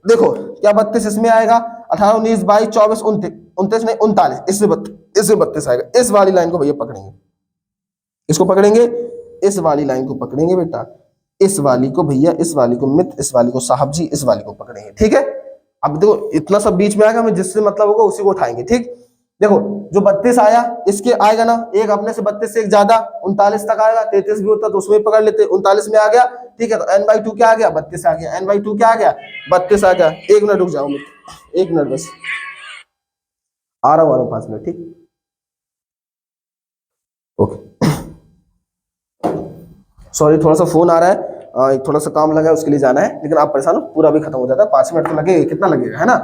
Speaker 1: देखो क्या 32 इसमें आएगा, 18 19 22 24 29 नहीं 39, इसमें 32 आएगा। इस वाली लाइन को भैया पकड़ेंगे, इसको पकड़ेंगे, इस वाली लाइन को पकड़ेंगे बेटा, इस वाली को भैया, इस वाली को मित्र, इस वाली को साहब जी, इस वाली को पकड़ेंगे। ठीक है, अब देखो इतना सब बीच में आएगा, हमें जिससे मतलब होगा उसी को उठाएंगे। ठीक, देखो जो 32 आया इसके आएगा ना, एक अपने से 32 से एक ज्यादा 39 तक आएगा, 33 भी होता तो उसमें पकड़ लेते, 39 में आ गया। ठीक है, तो n बाई टू क्या आ गया 32 आ गया, n बाई टू क्या आ गया 32 आ गया। एक मिनट रुक जाओ मित्र, एक मिनट बस, आ रहा हूँ 5 मिनट। ठीक, ओके, सॉरी थोड़ा सा फोन आ रहा है, थोड़ा सा काम लगा है उसके लिए जाना है, लेकिन आप परेशान हो, पूरा भी खत्म हो जाता है, 5 मिनट तो लगेगा, कितना लगेगा है ना।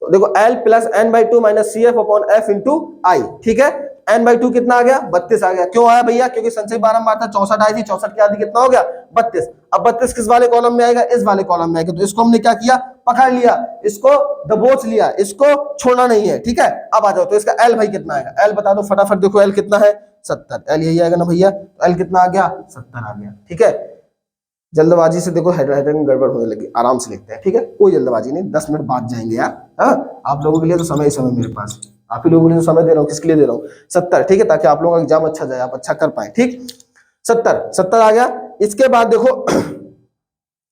Speaker 1: तो देखो L plus N by two minus C F upon F into I. ठीक है, n बाई टू कितना आ गया 32 आ गया, क्यों आया भैया, क्योंकि संचयी बारंबारता 64 आई थी, 64 की आधी कितना हो गया 32। अब 32 किस वाले कॉलम में आएगा, इस वाले कॉलम में आएगा, तो इसको हमने क्या किया, पकड़ लिया, इसको दबोच लिया, इसको छोड़ना नहीं है। ठीक है, अब आ जाओ, तो इसका L भाई कितना आएगा, L बता दो फटाफट, देखो L कितना है 70, L यही आएगा ना भैया, तो L कितना आ गया 70 आ गया। ठीक है, जल्दबाजी से देखो हैंडराइटिंग गड़बड़ होने लगी, आराम से लिखते हैं। ठीक है, कोई जल्दबाजी नहीं, 10 मिनट बाद जाएंगे यार। हाँ, आप लोगों के लिए तो समय ही समय मेरे पास, आप ही लोगों के लिए तो समय दे रहा हूँ, किसके लिए दे रहा हूँ 70। ठीक है, ताकि आप लोगों का एग्जाम अच्छा जाए, आप अच्छा कर पाए। ठीक, 70 आ गया। इसके बाद देखो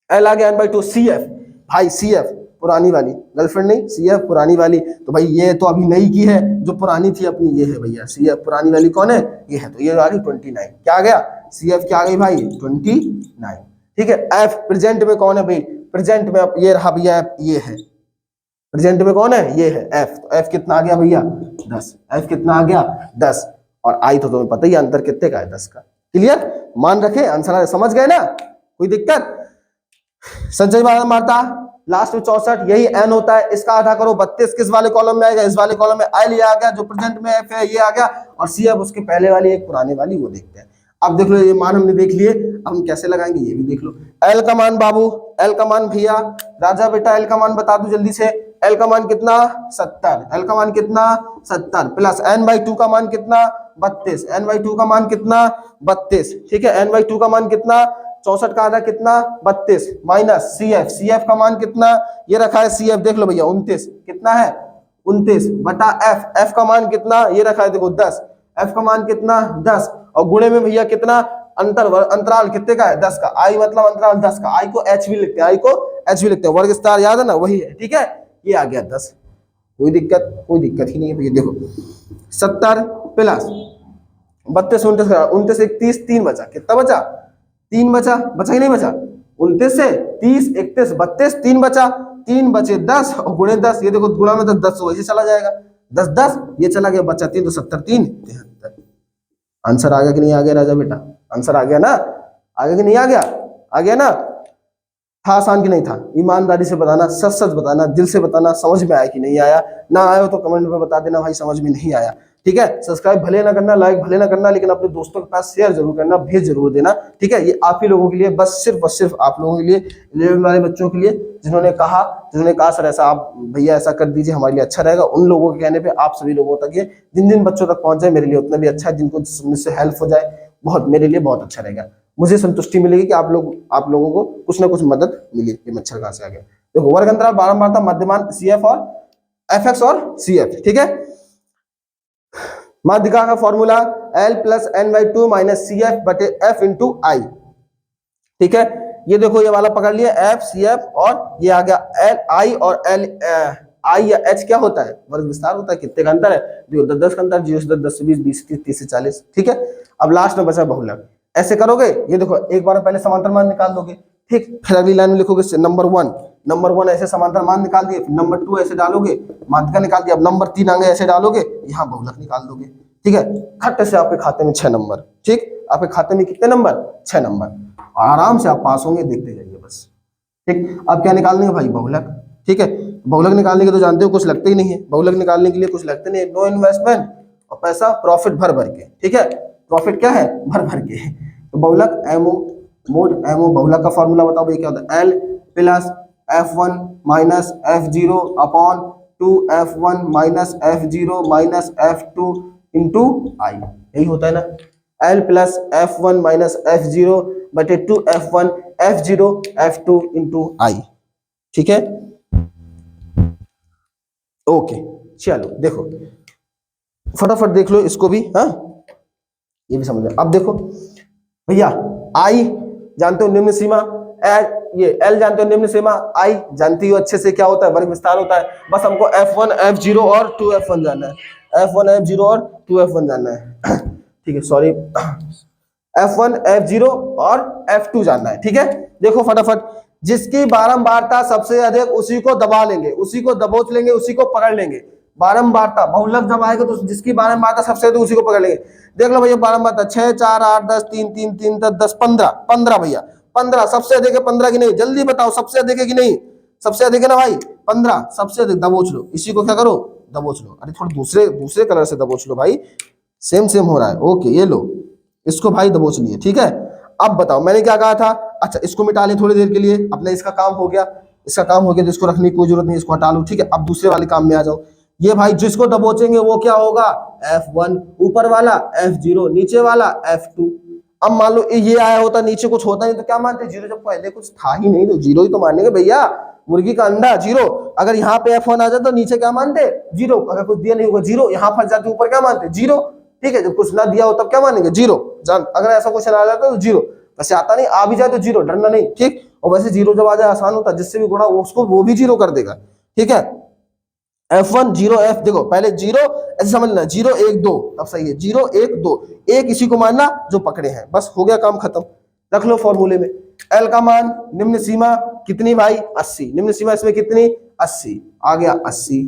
Speaker 1: L आ गया n by two, C F भाई, सी एफ पुरानी वाली, गर्लफ्रेंड नहीं, सी एफ पुरानी वाली, तो भाई ये तो अभी नई की है, जो पुरानी थी अपनी ये है भैया, सी एफ पुरानी वाली कौन है, ये है, तो ये आ गई 29, क्या आ गया सी एफ क्या आ गई भाई 29। ठीक है, एफ प्रेजेंट में कौन है भाई, प्रेजेंट में ये रहा भैया, ये है प्रेजेंट में कौन है, ये है एफ, तो एफ कितना आ गया भैया 10, एफ कितना आ गया 10, और आई तो तुम्हें पता ही अंतर कितने का है 10 का। क्लियर, मान रखे, आंसर समझ गए ना, कोई दिक्कत। संचयी बारंबारता लास्ट में 64, यही n होता है, इसका आधा करो 32 किस वाले कॉलम में आएगा, इस वाले कॉलम में L ये आ गया, जो प्रेजेंट में f है ये आ गया, और सी अब उसके पहले वाली एक पुराने वाली वो देखते हैं। अब देख लो ये मान हमने देख लिए, अब हम कैसे लगाएंगे ये भी देख लो। L का मान बाबू, L का मान भैया राजा बेटा, L का मान बता दो जल्दी से, L का मान कितना 70, L का मान कितना 70 प्लस n बाई टू का मान कितना 32, n बाई टू का मान कितना 32। ठीक है, n बाई टू का मान कितना 64 का आधा कितना 32 minus C F, C F का मान कितना ये रखा है, सी एफ देख लो भैया 29, कितना है 29 बटा एफ, एफ का मान कितना ये रखा है देखो 10, एफ का मान कितना 10, और गुणे में भैया कितना अंतराल कितने का है 10 का, आई मतलब अंतराल 10 का, आई को एच भी लिखते हैं, आई को एच भी लिखते हैं, वर्ग स्टार याद है ना वही है। ठीक है, ये आ गया 10, कोई दिक्कत ही नहीं है भैया। देखो 70 प्लस 32 29 31 3 बचा, कितना बचा 3 बचा ही नहीं बचा, 29 से 30 31 32 3 बचा, 3 बचे 10 और गुणे 10, ये देखो गुणा में 10 वैसे चला जाएगा, 10 10 ये चला गया, बचा 3 तो 70 3 73। आंसर आ गया कि नहीं आ गया राजा बेटा, आंसर आ गया ना, आ गया कि नहीं आ गया, आ गया ना। था आसान कि नहीं था, ईमानदारी से बताना, सच सच बताना, दिल से बताना, समझ में आया कि नहीं आया, ना आया हो तो कमेंट में बता देना भाई समझ में नहीं आया। ठीक है, सब्सक्राइब भले ना करना, लाइक भले ना करना, लेकिन अपने दोस्तों के पास शेयर जरूर करना, भेज जरूर देना। ठीक है, ये आप ही लोगों के लिए, बस सिर्फ आप लोगों के लिए, 11 वाले बच्चों के लिए, जिन्होंने कहा सर ऐसा आप भैया ऐसा कर दीजिए हमारे लिए अच्छा रहेगा, उन लोगों के कहने पे आप सभी लोगों तक ये जिन बच्चों तक पहुंच जाए मेरे लिए उतना भी अच्छा है, जिनको मुझसे हेल्प हो जाए बहुत मेरे लिए बहुत अच्छा रहेगा, मुझे संतुष्टि मिलेगी कि आप लोगों को कुछ ना कुछ मदद मिली। ये मच्छर कहां से आ गया, देखो वर्ग अंतराल बारंबारता मध्यमान CF और FX और CF। ठीक है, माध्यिका का formula L plus N by two minus CF बटे F इंटू आई। ठीक है, ये देखो ये वाला पकड़ लिया F CF, और ये आ गया L I और L आई या एच क्या होता है, वर्ग विस्तार होता है। कितने का अंतर है, देखो 10 10 का अंतर, 0 से 10, 10 से 20, 20 से 30, 30 से 40, ठीक है। अब लास्ट में बचा बहुलक, ऐसे करोगे, ये देखो एक बार पहले समांतर मान निकाल दोगे, ठीक, फिर अगली लाइन में लिखोगे नंबर 1 ऐसे समांतर मान निकाल दिए, फिर नंबर 2 ऐसे डालोगे, माध्यिका निकाल दिया, अब नंबर 3 आगे ऐसे डालोगे, यहाँ बहुलक निकाल दोगे, ठीक है। खट्टे से आपके खाते में 6 नंबर, ठीक, आपके खाते में कितने नंबर, 6 नंबर, आराम से आप पास होंगे, देखते जाइए बस, ठीक। अब क्या निकालने भाई, बहुलक, ठीक है। बहुलक निकालने के तो जानते हो कुछ लगते ही नहीं है, बहुलक निकालने के लिए कुछ लगते नहीं है, नो इन्वेस्टमेंट और पैसा प्रॉफिट भर भर के, ठीक है। प्रॉफिट क्या है, भर भर के। तो बहुलक एमओ मोड एमओ, बहुलक का फॉर्मूला बताओ भाई क्या होता है, L plus F1 minus F0 upon 2F1 minus F0 minus F2 into I, यही होता है ना, L plus F1 minus F0 बटे 2F1 F0 F2 into I, ठीक है। ओके चलो देखो फटाफट देख लो इसको भी, हाँ ये भी समझ, अब देखो भैया आई जानते हो निम्न सीमा, ये एल जानते हो निम्न सीमा, आई जानती हो अच्छे से क्या होता है, वर्ग विस्तार होता है। बस हमको F1 F0 और 2F1 जानना है, F1 F0 और 2F1 जानना है ठीक है, सॉरी F1 F0 और F2 जानना है, ठीक है। देखो फटाफट, जिसकी बारंबारता सबसे अधिक उसी को दबा लेंगे, उसी को दबोच लेंगे, उसी को पकड़ लेंगे। बारंबारता बहुलक जब आएगा तो जिसकी बारंबारता सबसे अधिक उसी को पकड़ लेंगे। देख लो भैया बारंबारता 6 4 8 10 3 3 3 10 10 15 15 भैया 15 सबसे अधिक है, 15 की नहीं, जल्दी बताओ सबसे अधिक है कि नहीं, सबसे अधिक है ना भाई 15, सबसे अधिक दबोच लो, इसी को क्या करो दबोच लो। अरे थोड़ा दूसरे कलर से दबोच लो भाई, सेम हो रहा है, ओके ये लो इसको भाई दबोच लिए, ठीक है। अब बताओ मैंने क्या कहा था, अच्छा इसको मिटा लें थोड़ी देर के लिए, अपना इसका काम हो गया, इसका काम हो गया तो इसको रखने की कोई जरूरत नहीं, इसको हटा लो, ठीक है। अब दूसरे वाले काम में आ जाओ, ये भाई जिसको दबोचेंगे वो क्या होगा, F1 ऊपर वाला, F0 नीचे वाला, F2। अब मान लो ये आया होता, नीचे कुछ होता नहीं तो क्या मानते, जीरो, जब पहले कुछ था ही नहीं तो जीरो ही तो मानेंगे भैया, मुर्गी का अंडा जीरो। अगर यहाँ पे F1 आ जाए तो नीचे क्या मानते, जीरो, अगर कुछ दिया नहीं होगा जीरो, यहाँ फंस जाते ऊपर क्या मानते, जीरो, ठीक है। जब कुछ ना दिया हो तब क्या मानेंगे, जीरो। जान अगर ऐसा क्वेश्चन आ जाता है तो जीरो, वैसे आता नहीं, आ भी जाए तो जीरो, डरना नहीं, ठीक। और वैसे जीरो जब आ जाए आसान होता है, जिससे भी गुणा उसको वो भी जीरो कर देगा, ठीक है। F1 0 F, देखो पहले जीरो ऐसे समझना, 0 1 2 तब सही है, 0 1 2 एक इसी को मानना जो पकड़े हैं, बस हो गया काम खत्म। रख लो फॉर्मूले में, L का मान निम्न सीमा कितनी भाई 80, निम्न सीमा इसमें कितनी 80, आ गया 80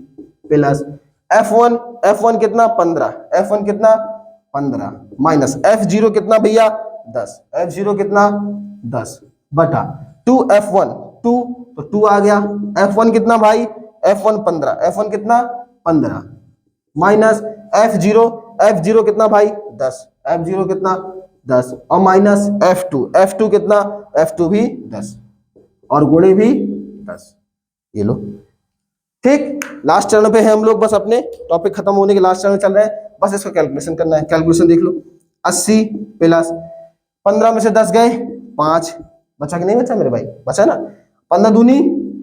Speaker 1: प्लस F1 कितना 15, F1 कितना 15 माइनस F0 कितना भैया 10, F0 कितना 10 बटा 2F1 2 तो 2 आ गया, F1 कितना भाई F1 15, F1 कितना 15 माइनस F0 कितना भाई 10, F0 कितना 10 और माइनस F2 कितना, F2 भी 10 और गुणे भी 10, ये लो, ठीक। लास्ट चरण पे है हम लोग, बस अपने टॉपिक खत्म होने के लास्ट चरण चल रहे हैं, बस इसको कैलकुलेशन करना है। कैलकुलेशन देख लो, 80 प्लस 15 में से 10 गए 5, बचा कि नहीं बचा मेरे भाई, बचा ना, 15 दूनी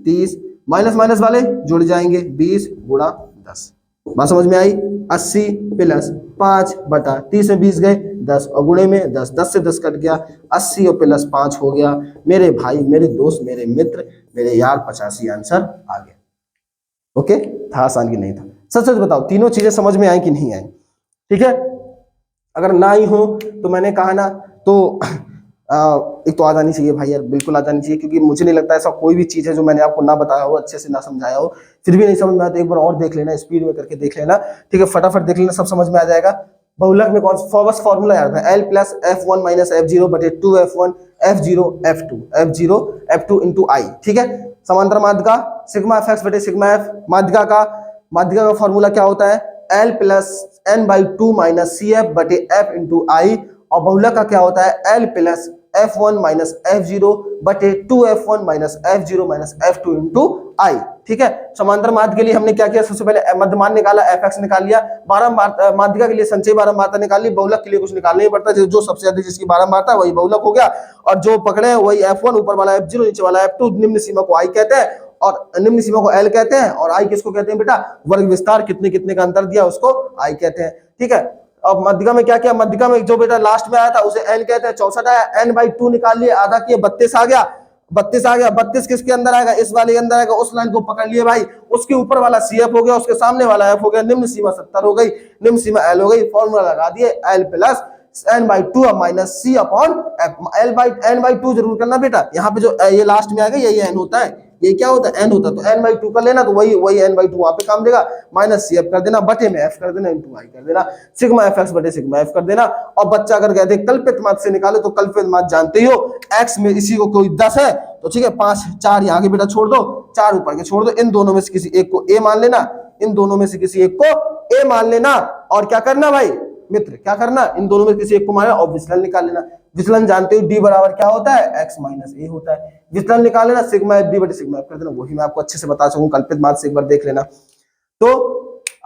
Speaker 1: 30, माइनस माइनस वाले जुड़ जाएंगे, 20 गुणा 10, बात समझ में आई। 80 प्लस 5 बटा 30 में 20 गए 10 और गुणे में 10, 10 से 10 कट गया, 80 और प्लस 5 हो गया मेरे भाई, मेरे दोस्त, मेरे मित्र, मेरे यार, 85 आंसर आ गया। ओके, था आसान कि नहीं था, सच सच बताओ तीनों चीजें समझ में आई कि नहीं आई, ठीक है। अगर ना ही हो तो मैंने कहा ना, तो एक तो आ जानी चाहिए भाई यार, बिल्कुल आ जानी चाहिए, क्योंकि मुझे नहीं लगता ऐसा कोई भी चीज है जो मैंने आपको ना बताया हो, अच्छे से ना समझाया हो, फिर भी नहीं समझ में आया तो एक बार और देख लेना, स्पीड में करके देख लेना, ठीक है, फटाफट देख लेना, सब समझ में आ जाएगा। बहुलक में कौन सा बस फॉर्मूला याद है, L plus F1 minus F0 बटे 2F1 F0 F2 into I, ठीक है। समांतर माध्यिका सिग्मा एफ बटे सिग्मा एफ, माध्यिका का फॉर्मूला क्या होता है, L plus n/2 minus CF बटे F इंटू आई, और बहुलक का क्या होता है, L plus F1 minus F0 बटे 2F1 minus F0 minus F2 into I, ठीक है। समांतर माध्य के लिए हमने क्या किया, सबसे पहले मध्यमान निकाला, Fx निकाल लिया, बारंबार माध्यिका के लिए संचयी बारंबारता निकाल ली, बहुलक के लिए कुछ निकालना नहीं पड़ता, जो सबसे अधिक जिसकी बारंबारता वही बहुलक हो गया, और जो पकड़े वही F1 ऊपर वाला F0 नीचे वाला F2, निम्न सीमा को आई कहते हैं और निम्न सीमा को L कहते हैं, और आई किसको कहते हैं बेटा, वर्ग विस्तार, कितने कितने का अंतर दिया उसको आई कहते हैं, ठीक है। अब मध्यिका में क्या किया, मध्यिका में जो बेटा लास्ट में आया था उसे n कहते हैं, 64 आया, n/2 निकाल लिए, आधा किए 32 आ गया, 32 आ गया, 32 किसके अंदर आएगा, इस वाले के अंदर आएगा, उस लाइन को पकड़ लिए भाई, उसके ऊपर वाला CF हो गया, उसके सामने वाला F हो गया, निम्न सीमा 70 हो गई, निम्न सीमा L हो गई, फॉर्मूला लगा दिए L plus n/2 minus C upon n/2 जरूर करना बेटा। यहाँ पे जो ये लास्ट में आएगा यही n होता है, ये क्या होता है, n होता है, तो n/2 कर लेना, तो वही n/2 वहां पे काम देगा, माइनस CF कर देना, बटे में F कर देना, इंटू I कर देना, सिग्मा FX बटे सिग्मा F कर देना। और बच्चा अगर कहते कल्पित माध्य से निकालो, तो कल्पित माध्य जानते ही हो, x में इसी को कोई 10 है तो ठीक है, 5 4 यहाँ के बेटा छोड़ दो, 4 ऊपर के छोड़ दो, इन दोनों में से किसी एक को a मान लेना, इन दोनों में से किसी एक को a मान लेना, और क्या करना भाई मित्र, क्या करना, इन दोनों में किसी एक को मानना और विचलन निकाल लेना। विचलन जानते हो d बराबर क्या होता है, x माइनस a होता है, विचलन निकाल लेना, सिग्मा f d बटे सिग्मा f कर देना, वही मैं आपको अच्छे से बता सकूं कल्पित माध्य से, एक बार देख लेना। तो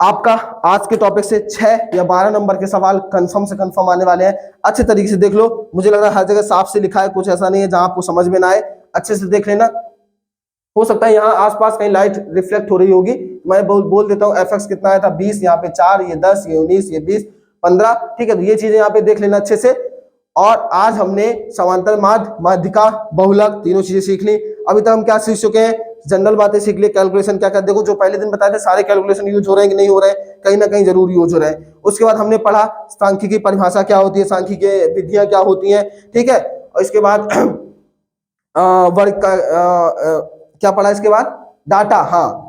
Speaker 1: आपका आज के टॉपिक से 6 या 12 नंबर के सवाल कंफर्म से कंफर्म आने वाले हैं, अच्छे तरीके से देख लो, मुझे लग रहा है हर जगह साफ से लिखा है, कुछ ऐसा नहीं है जहां आपको समझ में ना आए, अच्छे से देख लेना। हो सकता है यहाँ आसपास कहीं लाइट रिफ्लेक्ट हो रही होगी, मैं बोल देता हूँ fx कितना आया था 20, यहाँ पे 4, ये 10, ये 19, ये 20, 15, ठीक है, तो ये चीजें यहाँ पे देख लेना अच्छे से। और आज हमने समांतर माध्य, माध्यिका, बहुलक तीनों चीजें सीख ली। अभी तक हम क्या सीख चुके हैं, जनरल बातें सीख ली, कैलकुलेशन क्या क्या, देखो जो पहले दिन बताए थे सारे कैलकुलेशन यूज हो रहे हैं कि नहीं हो रहे हैं, कहीं ना कहीं जरूर यूज हो रहे हैं। उसके बाद हमने पढ़ा सांख्यिकी परिभाषा क्या होती है, सांख्यिकी विधियां क्या होती हैं, ठीक है, और इसके बाद वर्ग का क्या पढ़ा, इसके बाद डाटा, हाँ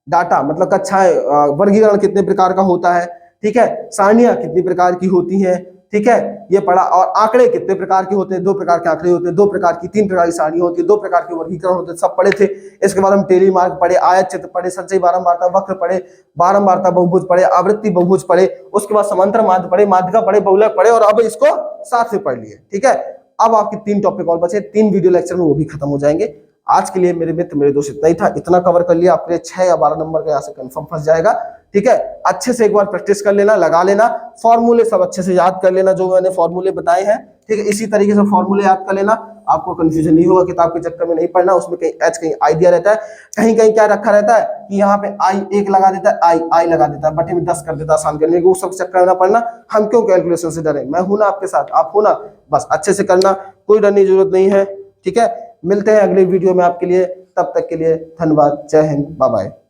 Speaker 1: डाटा मतलब कक्षाएं, वर्गीकरण कितने प्रकार का होता है, ठीक है, सारणियां कितनी प्रकार की होती हैं, ठीक है, ये पढ़ा, और आंकड़े कितने प्रकार के होते हैं, 2 प्रकार के आंकड़े होते हैं, 2 प्रकार की, 3 प्रकार की सारणियां होती है, 2 प्रकार के वर्गीकरण होते हैं, सब पढ़े थे। इसके बाद हम टेली मार्ग पढ़े, आयत चित्र पढ़े, संचयी बारंबारता वक्र पढ़े, बारंबारता बहुभुज पढ़े, आवृत्ति बहुभुज पढ़े, उसके बाद समांतर माध्य पढ़े, माध्यिका पढ़े, बहुलक पढ़े, और अब इसको साथ में पढ़ लिए, ठीक है। अब आपके 3 टॉपिक और बचे, 3 वीडियो लेक्चर में वो भी खत्म हो जाएंगे। आज के लिए मेरे मित्र मेरे दोस्त इतना ही था, इतना कवर कर लिया, आपके 6 या 12 नंबर का यहाँ से कंफर्म फंस जाएगा, ठीक है। अच्छे से एक बार प्रैक्टिस कर लेना, लगा लेना, फॉर्मूले सब अच्छे से याद कर लेना, जो मैंने फॉर्मूले बताए हैं, ठीक है, इसी तरीके से फॉर्मूले याद कर लेना, आपको कंफ्यूजन नहीं होगा, किताब के चक्कर में नहीं पढ़ना, उसमें कहीं एच कहीं आई दिया रहता है, कहीं कहीं क्या रखा रहता है कि यहाँ पे आई 1 लगा देता है, आई लगा देता है, बटे में 10 कर देता है आसान करने को, सब चक्कर में ना पढ़ना। हम क्यों कैलकुलेशन से डरे, मैं हूं ना आपके साथ, आप हो ना, बस अच्छे से करना, कोई डरने की जरूरत नहीं है, ठीक है। मिलते हैं अगले वीडियो में आपके लिए, तब तक के लिए धन्यवाद, जय हिंद, बाय बाय।